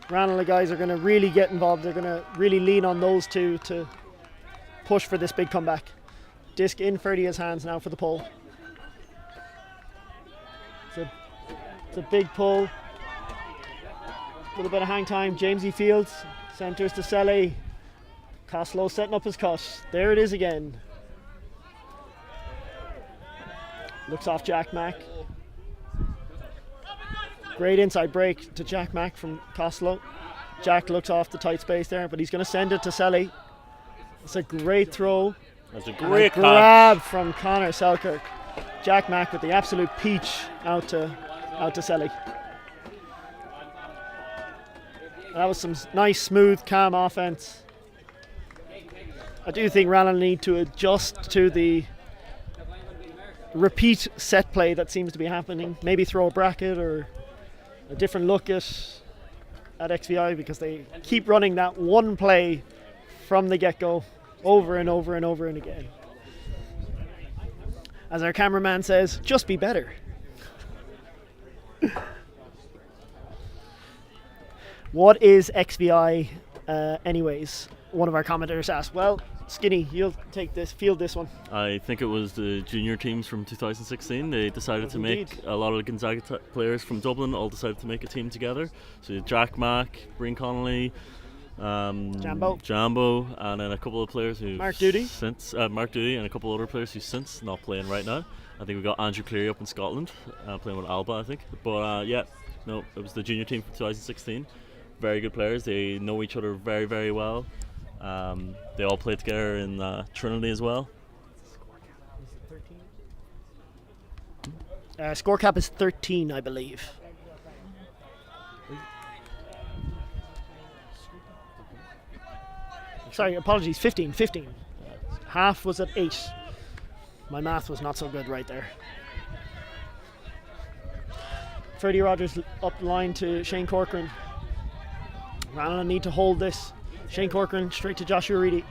Ranelagh guys are going to really get involved, they're going to really lean on those two to push for this big comeback. Disc in Ferdy's hands now for the pull. It's a big pull. A little bit of hang time. Jamesy Fields centres to Selly. Costello setting up his cut. There it is again. Looks off Jack Mack. Great inside break to Jack Mack from Costello. Jack looks off the tight space there, but he's going to send it to Selly. It's a great throw. That's a great grab from Connor Selkirk. Jack Mack with the absolute peach out to Selly. That was some nice, smooth, calm offense. I do think Ranelagh need to adjust to the repeat set play that seems to be happening. Maybe throw a bracket or a different look at XVI, because they keep running that one play from the get-go over and over and over and again. As our cameraman says, just be better. What is XVI anyways? One of our commenters asked. Well, Skinny, you'll field this one. I think it was the junior teams from 2016. They decided to make a lot of the Gonzaga players from Dublin all decided to make a team together. So Jack Mack, Breen Connolly, Jambo, and then a couple of players who Mark Doody, and a couple other players who since not playing right now. I think we got Andrew Cleary up in Scotland playing with Alba, I think. But it was the junior team from 2016. Very good players. They know each other very, very well. They all play together in Trinity as well. Score cap is 13, I believe. Sorry, apologies, 15. Half was at 8. My math was not so good right there. Ferdy Rogers up the line to Shane Corcoran. Ranelagh need to hold this. Shane Corcoran straight to Joshua Reedy.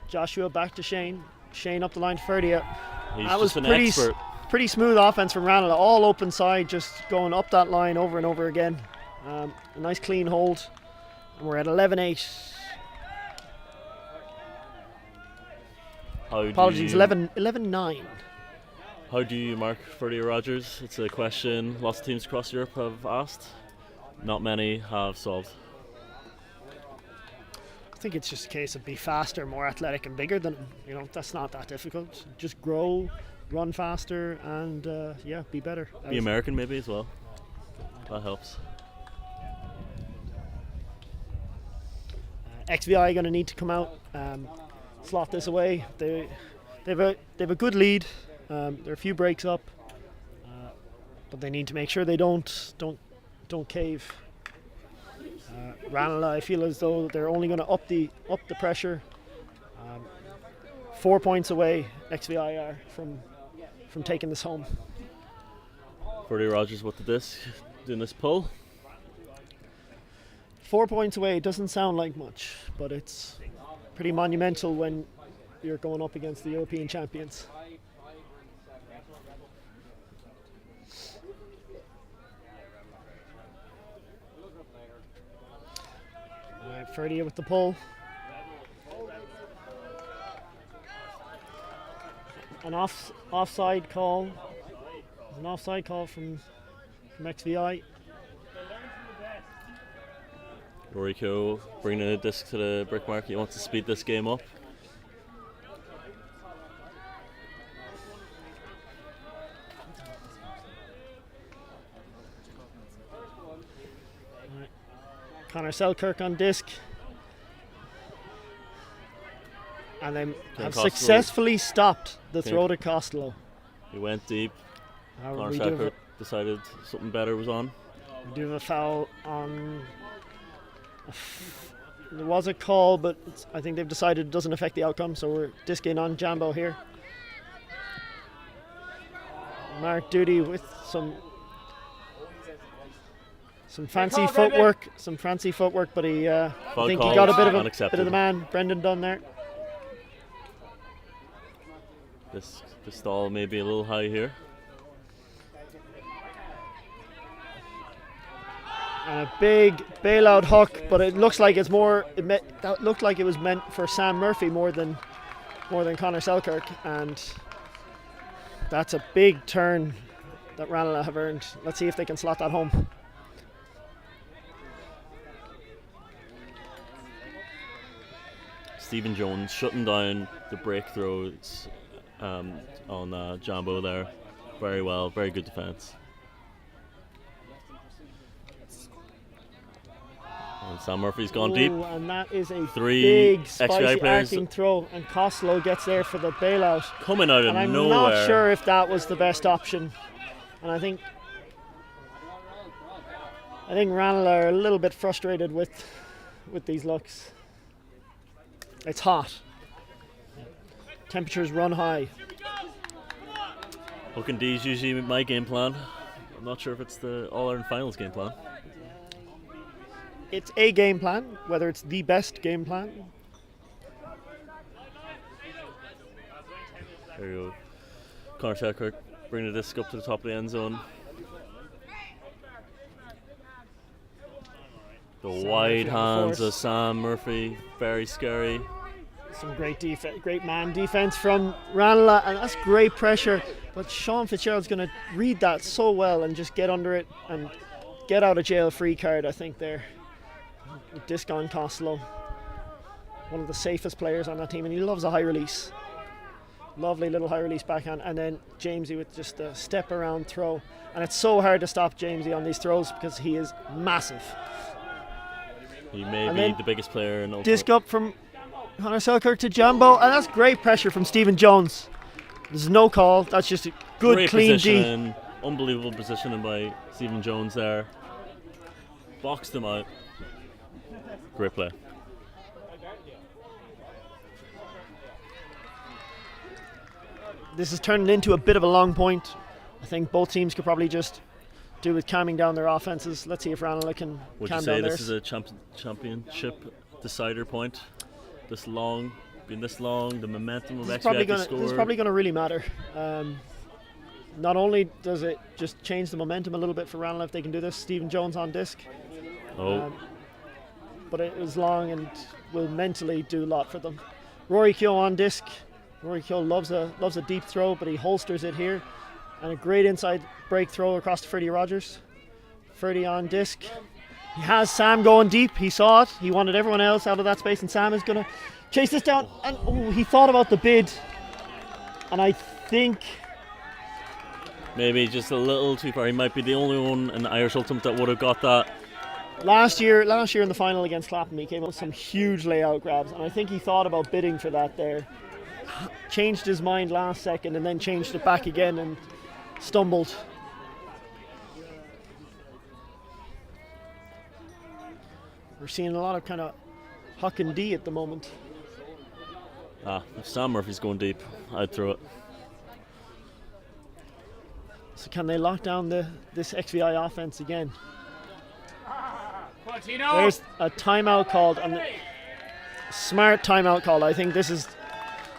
Joshua back to Shane. Shane up the line to Ferdy. That was pretty smooth offense from Ranelagh. All open side, just going up that line over and over again. A nice clean hold. And we're at 11-8. Apologies, 11-9. How do you mark Ferdy Rogers? It's a question lots of teams across Europe have asked. Not many have solved. I think it's just a case of be faster, more athletic and bigger than him. That's not that difficult. Just grow, run faster, and be better. Be American maybe as well. That helps. XVI going to need to come out, slot this away. They have a good lead. There are a few breaks up, but they need to make sure they don't cave. Ranelagh, I feel as though they're only going to up the pressure. 4 points away, XVI are from taking this home. Freddie Rogers with the disc, doing this pull. 4 points away doesn't sound like much, but it's pretty monumental when you're going up against the European champions. Alright, Ferdy with the pull. An offside call. An offside call from XVI. Rory Keogh bringing a disc to the brick mark. He wants to speed this game up. Right. Connor Selkirk on disc. And then have Costello successfully stopped the throw to Costello. He went deep. Connor We Selkirk decided something better was on. do have a foul on. There was a call, but I think they've decided it doesn't affect the outcome, so we're disking on Jambo here. Mark Duty with some fancy footwork, but he I think he got a bit of the man Brendan Dunn there. This stall may be a little high here. And a big bailout hook, but it looks like it's more. That looked like it was meant for Sam Murphy more than Connor Selkirk, and that's a big turn that Ranelagh have earned. Let's see if they can slot that home. Stephen Jones shutting down the break throws on Jambo there. Very well, very good defence. And Sam Murphy's gone deep. And that is a Three big, spicy arcing throw, and Costello gets there for the bailout. Coming out of I'm nowhere. not sure if that was the best option, and I think Ranelagh are a little bit frustrated with these looks. It's hot. Temperatures run high. Hooking D is usually my game plan. I'm not sure if it's the All-Ireland Finals game plan. It's a game plan, whether it's the best game plan. There you go. Connor Selkirk bringing the disc up to the top of the end zone. The wide hands of Sam Murphy, very scary. Some great man defense from Ranelagh, and that's great pressure. But Sean Fitzgerald's going to read that so well and just get under it and get out of jail free card, I think, there. Disc on Costello, one of the safest players on that team, and he loves a high release. Lovely little high release backhand, and then Jamesy with just a step around throw. And it's so hard to stop Jamesy on these throws because he is massive. He may be the biggest player in Ulster. Disc up from Connor Selkirk to Jambo, and that's great pressure from Stephen Jones. There's no call, that's just a good Great clean position, unbelievable positioning by Stephen Jones there. Boxed him out. Great play. This is turning into a bit of a long point. I think both teams could probably just do with calming down their offenses. Let's see if Ranelagh can Would calm you down say theirs. this is a championship decider point? This long, the momentum of This XVIP to score. is probably going to really matter. Not only does it just change the momentum a little bit for Ranelagh if they can do this, Stephen Jones on disc. But it is long and will mentally do a lot for them. Rory Keogh on disc. Rory Keogh loves a deep throw, but he holsters it here. And a great inside break throw across to Ferdy Rogers. Ferdy on disc. He has Sam going deep. He saw it. He wanted everyone else out of that space, and Sam is going to chase this down. And he thought about the bid. And I think maybe just a little too far. He might be the only one in the Irish Ultimate that would have got that. Last year in the final against Clapham, he came up with some huge layout grabs, and I think he thought about bidding for that there. Changed his mind last second and then changed it back again and stumbled. We're seeing a lot of kind of huck and D at the moment. If Sam Murphy's going deep, I'd throw it. So can they lock down this XVI offense again? There's a timeout called, and smart timeout called. I think this is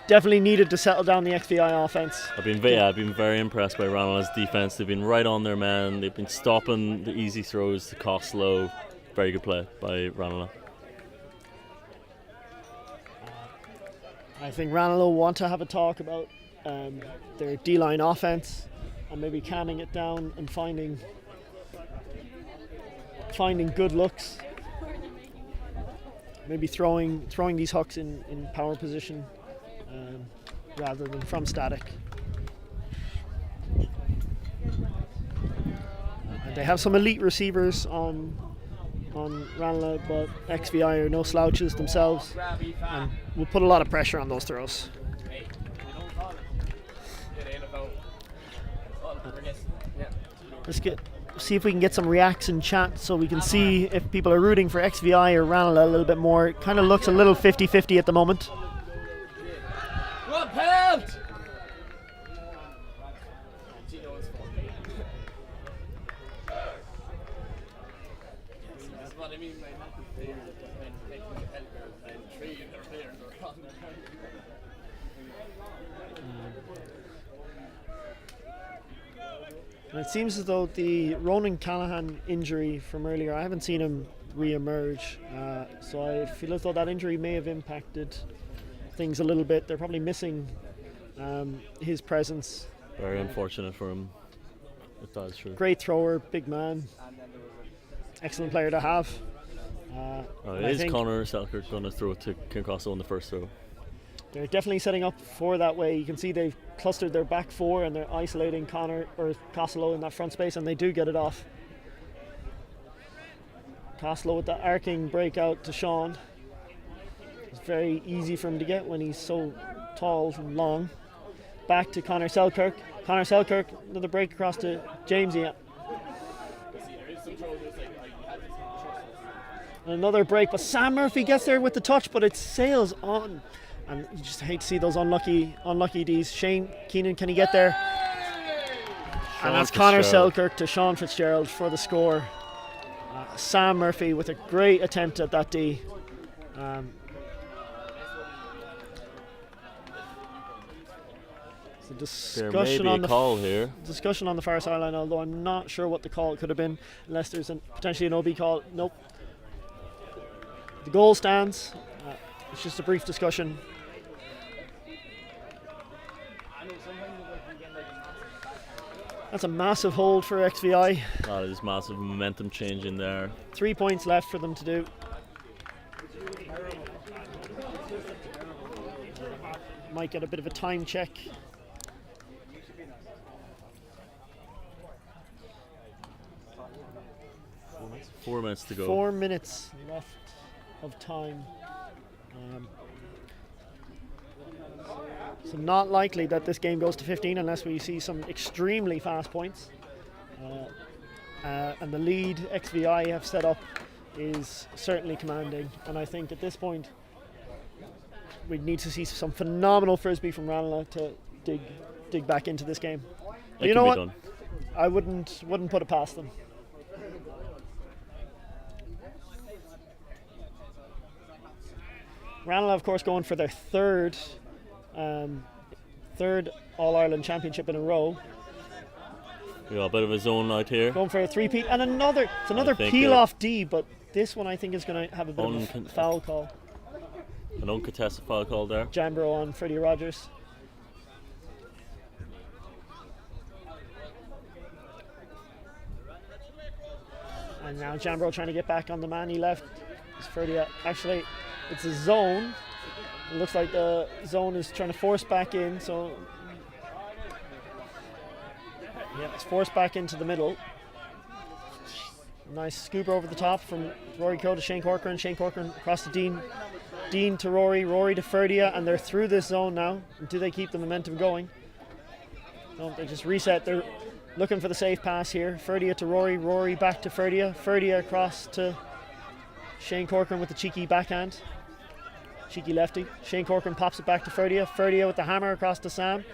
definitely needed to settle down the XVI offense. I've been very impressed by Ranelagh's defense. They've been right on their man. They've been stopping the easy throws to Costello. Very good play by Ranelagh. I think Ranelagh want to have a talk about their D-line offense and maybe calming it down and finding good looks. Maybe throwing these hooks in power position rather than from static. And they have some elite receivers on Ranelagh, but XVI are no slouches themselves, and will put a lot of pressure on those throws. Let's see if we can get some reacts in chat so we can see if people are rooting for XVI or Ranelagh a little bit more. It kind of looks a little 50-50 at the moment. And it seems as though the Ronan Callahan injury from earlier, I haven't seen him re-emerge, so I feel as though that injury may have impacted things a little bit. They're probably missing his presence. Very unfortunate for him, if that's true. Great thrower, big man, excellent player to have. Is Connor Selkirk going to throw it to Kincosto on the first throw? They're definitely setting up for that way. You can see they've clustered their back four and they're isolating Connor or Costello in that front space, and they do get it off. Costello with the arcing breakout to Sean. It's very easy for him to get when he's so tall and long. Back to Connor Selkirk. Connor Selkirk, another break across to Jamesy. Another break, but Sam Murphy gets there with the touch, but it sails on. And you just hate to see those unlucky Ds. Shane Keenan, can he get there? And that's Connor Selkirk to Sean Fitzgerald for the score. Sam Murphy with a great attempt at that D. So discussion on the call here. Discussion on the far sideline, although I'm not sure what the call could have been, unless there's potentially an OB call. Nope. The goal stands. It's just a brief discussion. That's a massive hold for XVI. That is massive momentum change in there. 3 points left for them to do. Might get a bit of a time check. Four minutes to go. 4 minutes left of time. So not likely that this game goes to 15 unless we see some extremely fast points. And the lead XVI have set up is certainly commanding. And I think at this point we need to see some phenomenal frisbee from Ranelagh to dig back into this game. But you know what? I wouldn't put it past them. Ranelagh, of course, going for their third All-Ireland championship in a row. Yeah, a bit of a zone out here. Going for a three-peat and another peel-off D, but this one I think is going to have a bit of a foul call. An uncontested foul call there. Jambro on Freddie Rogers. And now Jambro trying to get back on the man he left. It's Freddie. Actually, it's a zone. It looks like the zone is trying to force back in, so yeah, it's forced back into the middle. Nice scoop over the top from Rory Crow to Shane Corcoran. Shane Corcoran across to Dean. Dean to Rory. Rory to Ferdia, and they're through this zone now. Do they keep the momentum going? No, they just reset. They're looking for the safe pass here. Ferdia to Rory. Rory back to Ferdia. Ferdia across to Shane Corcoran with the cheeky backhand. Cheeky lefty. Shane Corcoran pops it back to Ferdia. Ferdia with the hammer across to Sam.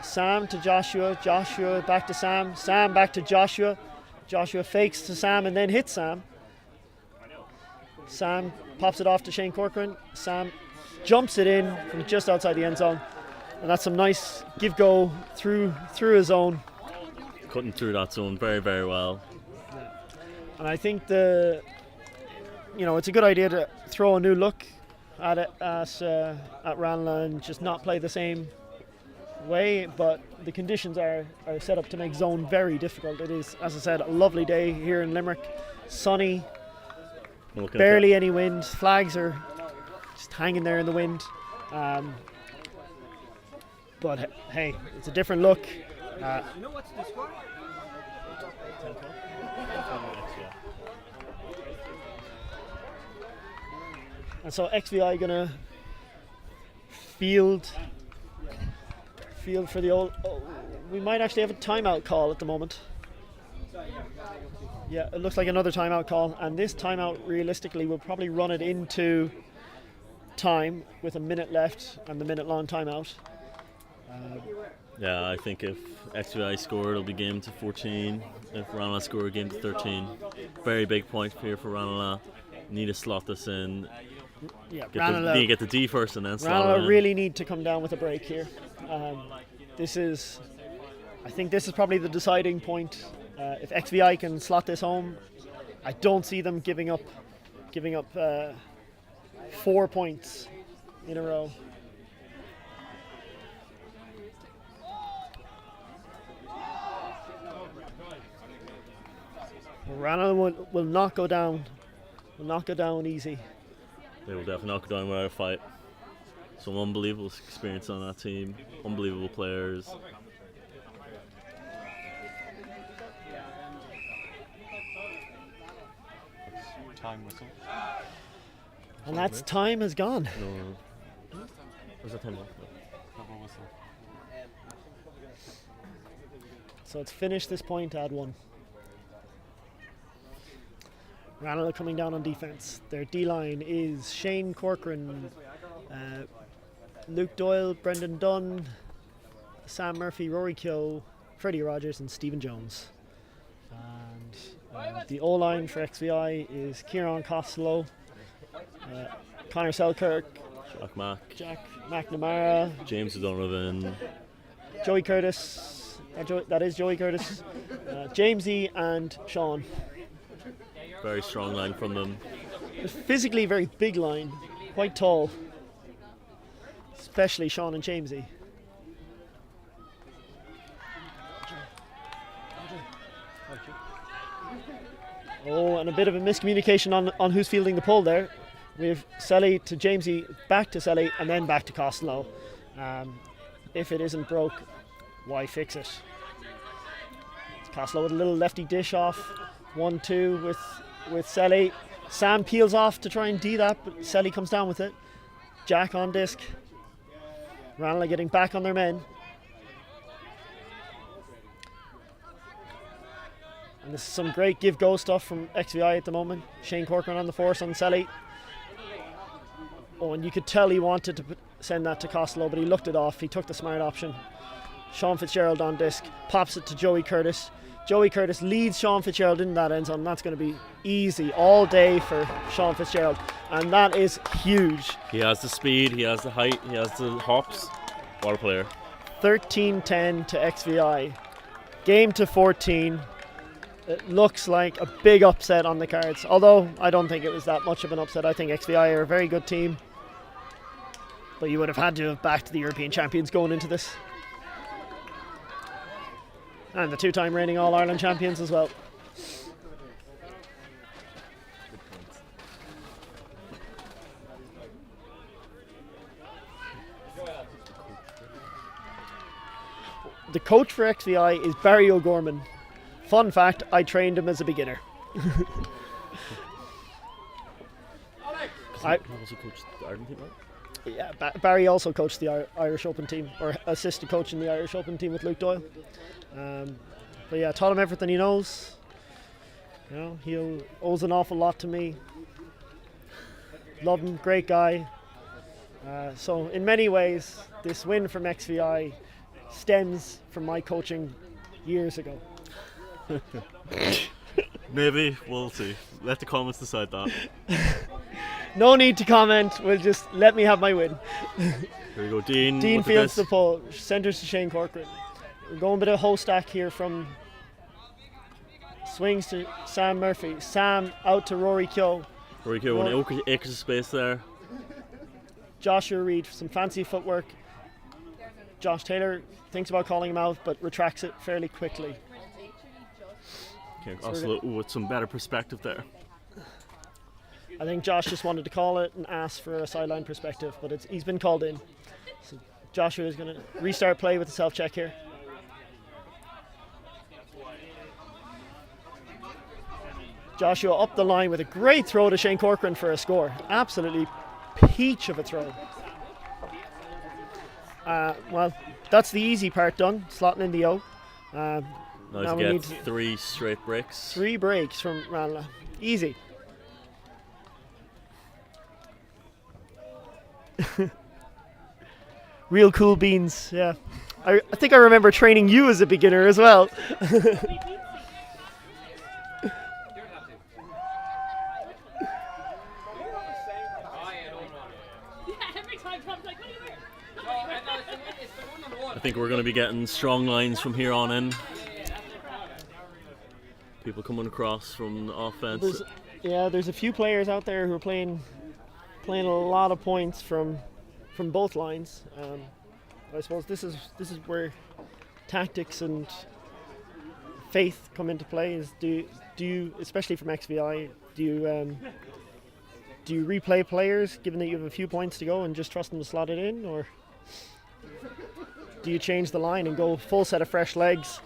Sam to Joshua. Joshua back to Sam. Sam back to Joshua. Joshua fakes to Sam and then hits Sam. Sam pops it off to Shane Corcoran. Sam jumps it in from just outside the end zone. And that's some nice give-go through his zone. Cutting through that zone very, very well. And I think it's a good idea to throw a new look at it at Ranelagh and just not play the same way. But the conditions are set up to make zone very difficult. It is, as I said, a lovely day here in Limerick. Sunny, barely any wind. Flags are just hanging there in the wind. But hey, it's a different look. You know what's the score? And so XVI gonna field for the old. Oh, we might actually have a timeout call at the moment. Yeah, it looks like another timeout call, and this timeout realistically will probably run it into time with a minute left and the minute-long timeout. Yeah, I think if XVI score, it'll be game to 14. If Ranelagh score, game to 13. Very big point here for Ranelagh. Need to slot this in. Yeah, Get the D first and then slot it Ranelagh in. really need to come down with a break here. I think this is probably the deciding point. If XVI can slot this home, I don't see them giving up 4 points in a row. Ranelagh will not go down. Will not go down easy. They will definitely not go down without a fight. Some unbelievable experience on that team. Unbelievable players. Time whistle. And that's time has gone. No. Where's that time? No. Double whistle. So it's finished this point, add one. Ranelagh coming down on defense. Their D-line is Shane Corcoran, Luke Doyle, Brendan Dunn, Sam Murphy, Rory Keogh, Freddie Rogers and Stephen Jones. And the O-line for XVI is Kieran Costello, Connor Selkirk, Jack McNamara, James O'Donovan, Joey Curtis, that is Joey Curtis, Jamesy and Sean. very strong line from them. A physically very big line, quite tall, especially Sean and Jamesy. Oh, and a bit of a miscommunication on who's fielding the pull there. We have Selly to Jamesy, back to Selly, and then back to Costello. If it isn't broke, why fix it? Costello with a little lefty dish off. 1-2 with Selly. Sam peels off to try and D that, but Selly comes down with it. Jack on disc. Ranelagh getting back on their men. And this is some great give-go stuff from XVI at the moment. Shane Corcoran on the force on Selly. Oh, and you could tell he wanted to send that to Costello, but he looked it off. He took the smart option. Sean Fitzgerald on disc, pops it to Joey Curtis. Joey Curtis leads Sean Fitzgerald in that end zone. That's going to be easy all day for Sean Fitzgerald, and that is huge. He has the speed, he has the height, he has the hops. What a player. 13-10 to XVI. Game to 14. It looks like a big upset on the cards, although I don't think it was that much of an upset. I think XVI are a very good team, but you would have had to have backed the European champions going into this. And the two-time reigning All-Ireland champions as well. The coach for XVI is Barry O'Gorman. Fun fact, I trained him as a beginner. I also coached the Ireland team, right? Yeah, Barry also coached the Irish Open team, or assisted coaching the Irish Open team with Luke Doyle. But yeah, taught him everything he knows. You know, he owes an awful lot to me. Love him, great guy. So in many ways, this win from XVI stems from my coaching years ago. Maybe, we'll see. Let the comments decide that. No need to comment. We'll just let me have my win. Here we go, Dean. Dean with fields the the pole, centres to Shane Corcoran. We're going a bit of whole stack here from swings to Sam Murphy. Sam out to Rory Keogh. Rory Keogh, an acres of space there. Joshua Reid, some fancy footwork. Josh Taylor thinks about calling him out, but retracts it fairly quickly. Okay, also with some better perspective there. I think Josh just wanted to call it and ask for a sideline perspective, but he's been called in. So Joshua is going to restart play with the self-check here. Joshua up the line with a great throw to Shane Corcoran for a score. Absolutely peach of a throw. Well, that's the easy part done, slotting in the O. Now we need 3 straight breaks. 3 breaks from Ranelagh. Easy. Real cool beans, yeah. I think I remember training you as a beginner as well. I think we're going to be getting strong lines from here on in. People coming across from the offense. There's a few players out there who are playing a lot of points from both lines. I suppose this is where tactics and faith come into play. Is do you, especially from XVI, do you replay players given that you have a few points to go and just trust them to slot it in, or do you change the line and go full set of fresh legs?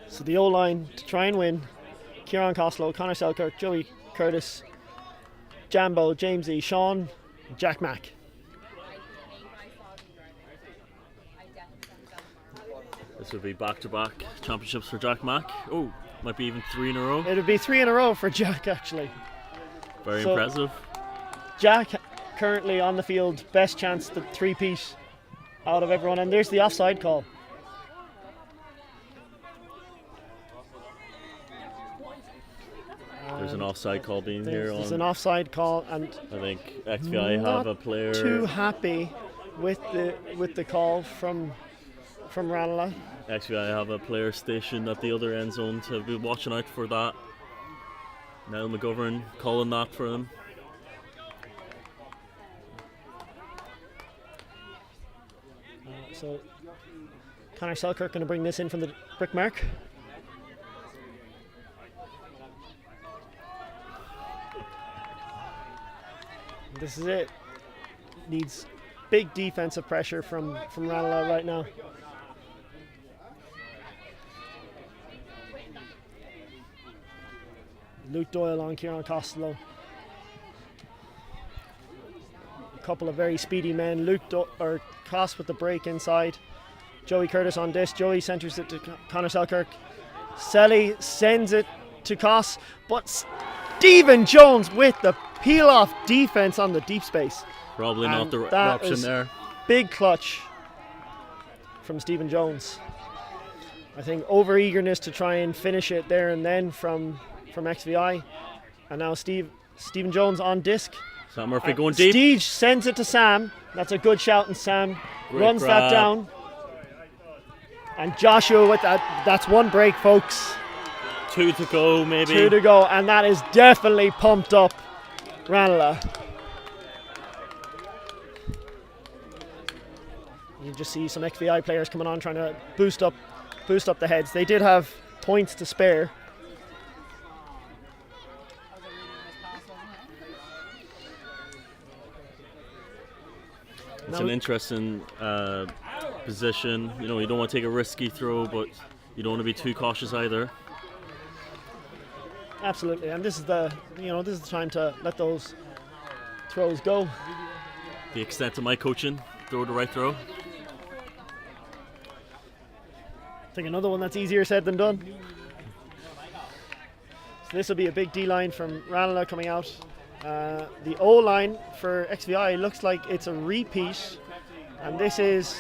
So the O-line to try and win: Kieran Costello, Connor Selkirk, Joey Curtis, Jambo, James E, Sean, Jack Mack. This would be back-to-back championships for Jack Mack. Oh, might be even 3 in a row. It would be 3 in a row for Jack, actually. Very impressive. Jack currently on the field, best chance to three-peat out of everyone, and there's the offside call. There's an offside call being here. There's an offside call, and I think XVI have a player. Too happy with the call from Ranelagh. XVI have a player stationed at the other end zone to be watching out for that. Niall McGovern calling that for them. So Connor Selkirk going to bring this in from the brick mark. This is it. Needs big defensive pressure from Ranelagh right now. Luke Doyle on Kieran Costello. A couple of very speedy men. Cost with the break inside. Joey Curtis on this. Joey centres it to Connor Selkirk. Selly sends it to Coss, but Stephen Jones with the peel-off defense on the deep space. Probably not the option there. Big clutch from Stephen Jones. I think over-eagerness to try and finish it there and then from XVI. And now Stephen Jones on disc. Sam Murphy going deep. Steege sends it to Sam. That's a good shout, and Sam runs that down. And Joshua with that. That's one break, folks. 2 to go, maybe. 2 to go, and that is definitely pumped up Ranelagh. You just see some XVI players coming on trying to boost up the heads. They did have points to spare. It's an interesting position. You know, you don't want to take a risky throw, but you don't want to be too cautious either. Absolutely, and this is the time to let those throws go. The extent of my coaching, throw the right throw. I think another one that's easier said than done. So this will be a big D line from Ranelagh coming out. The O line for XVI looks like it's a repeat, and this is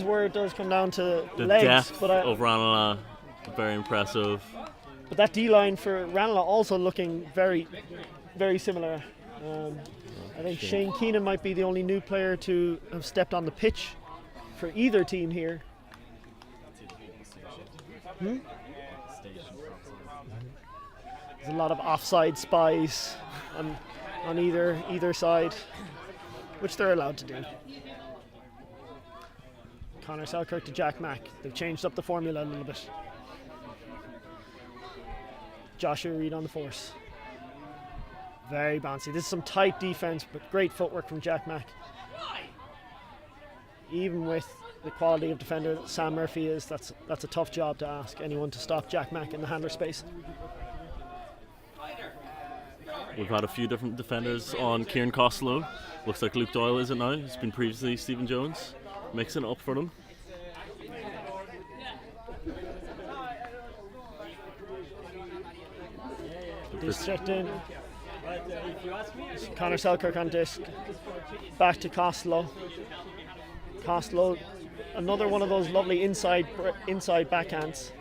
where it does come down to The legs. depth But of Ranelagh, very impressive. but that D line for Ranelagh also looking very, very similar. I think Shane Keenan might be the only new player to have stepped on the pitch for either team here. There's a lot of offside spies on either side, which they're allowed to do. Conor Selkirk to Jack Mack. They've changed up the formula a little bit. Joshua Reid on the force. Very bouncy. This is some tight defense, but great footwork from Jack Mack. Even with the quality of defender that Sam Murphy is, that's a tough job to ask anyone to stop Jack Mack in the handler space. We've had a few different defenders on Kieran Costello. Looks like Luke Doyle is it now. He's been previously Stephen Jones. Mixing it up for them. Disc checked in. Conor Selkirk on disc. Back to Costello. Costello, another one of those lovely inside backhands.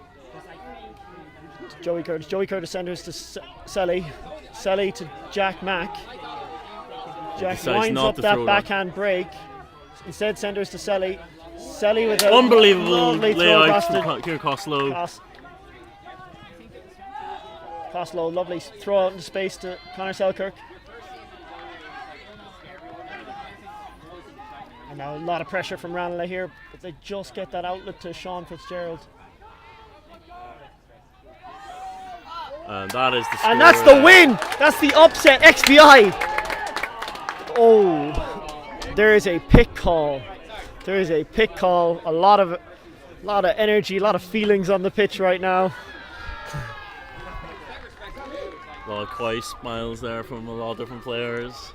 Joey Curtis. Joey Curtis centers to Selly. Selly to Jack Mack. Jack Decides winds not up to that throw backhand break. Instead centers to Selly. Selly with a Unbelievable lovely throw layout across from to Kieran Costello. Costello, lovely throw out into space to Conor Selkirk. And now a lot of pressure from Ranelagh here, but they just get that outlet to Sean Fitzgerald. And that is the score. And that's the win! That's the upset, XVI! Oh, there is a pick call. There is a pick call. A lot of energy, a lot of feelings on the pitch right now. A lot of quiet smiles there from a lot of different players.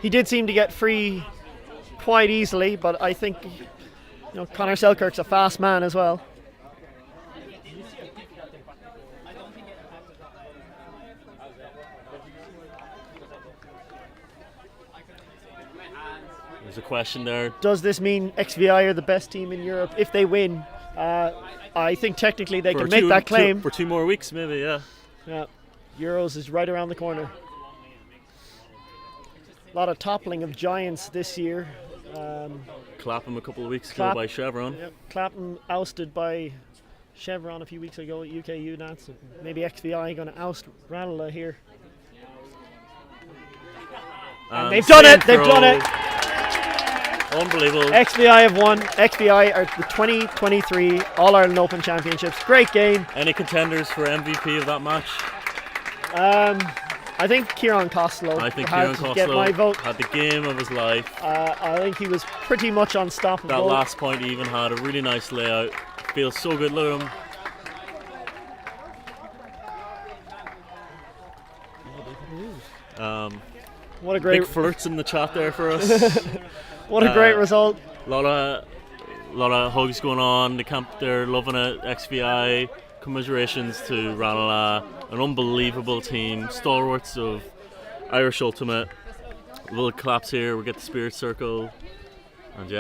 He did seem to get free quite easily, but I think Conor Selkirk's a fast man as well. There's a question there. Does this mean XVI are the best team in Europe if they win? I think technically they can make that claim. For 2 more weeks, maybe, yeah. Yeah, Euros is right around the corner. A lot of toppling of giants this year. Clapham a couple of weeks ago by Chevron. Yep, Clapham ousted by Chevron a few weeks ago at UK UNATS. Maybe XVI going to oust Ranelagh here. And they've done it! They've done it! Unbelievable. XVI have won. XVI are the 2023 All-Ireland Open Championships. Great game. Any contenders for MVP of that match? I think Kieran Costello had to get my vote. Had the game of his life. I think he was pretty much unstoppable. That last point he even had a really nice layout. Feels so good, look at him. What a great big flirts in the chat there for us. What a great result. A lot of hugs going on. The camp, they're loving it. XVI, commiserations to Ranelagh. An unbelievable team. Stalwarts of Irish Ultimate. Little claps here. We get the Spirit Circle.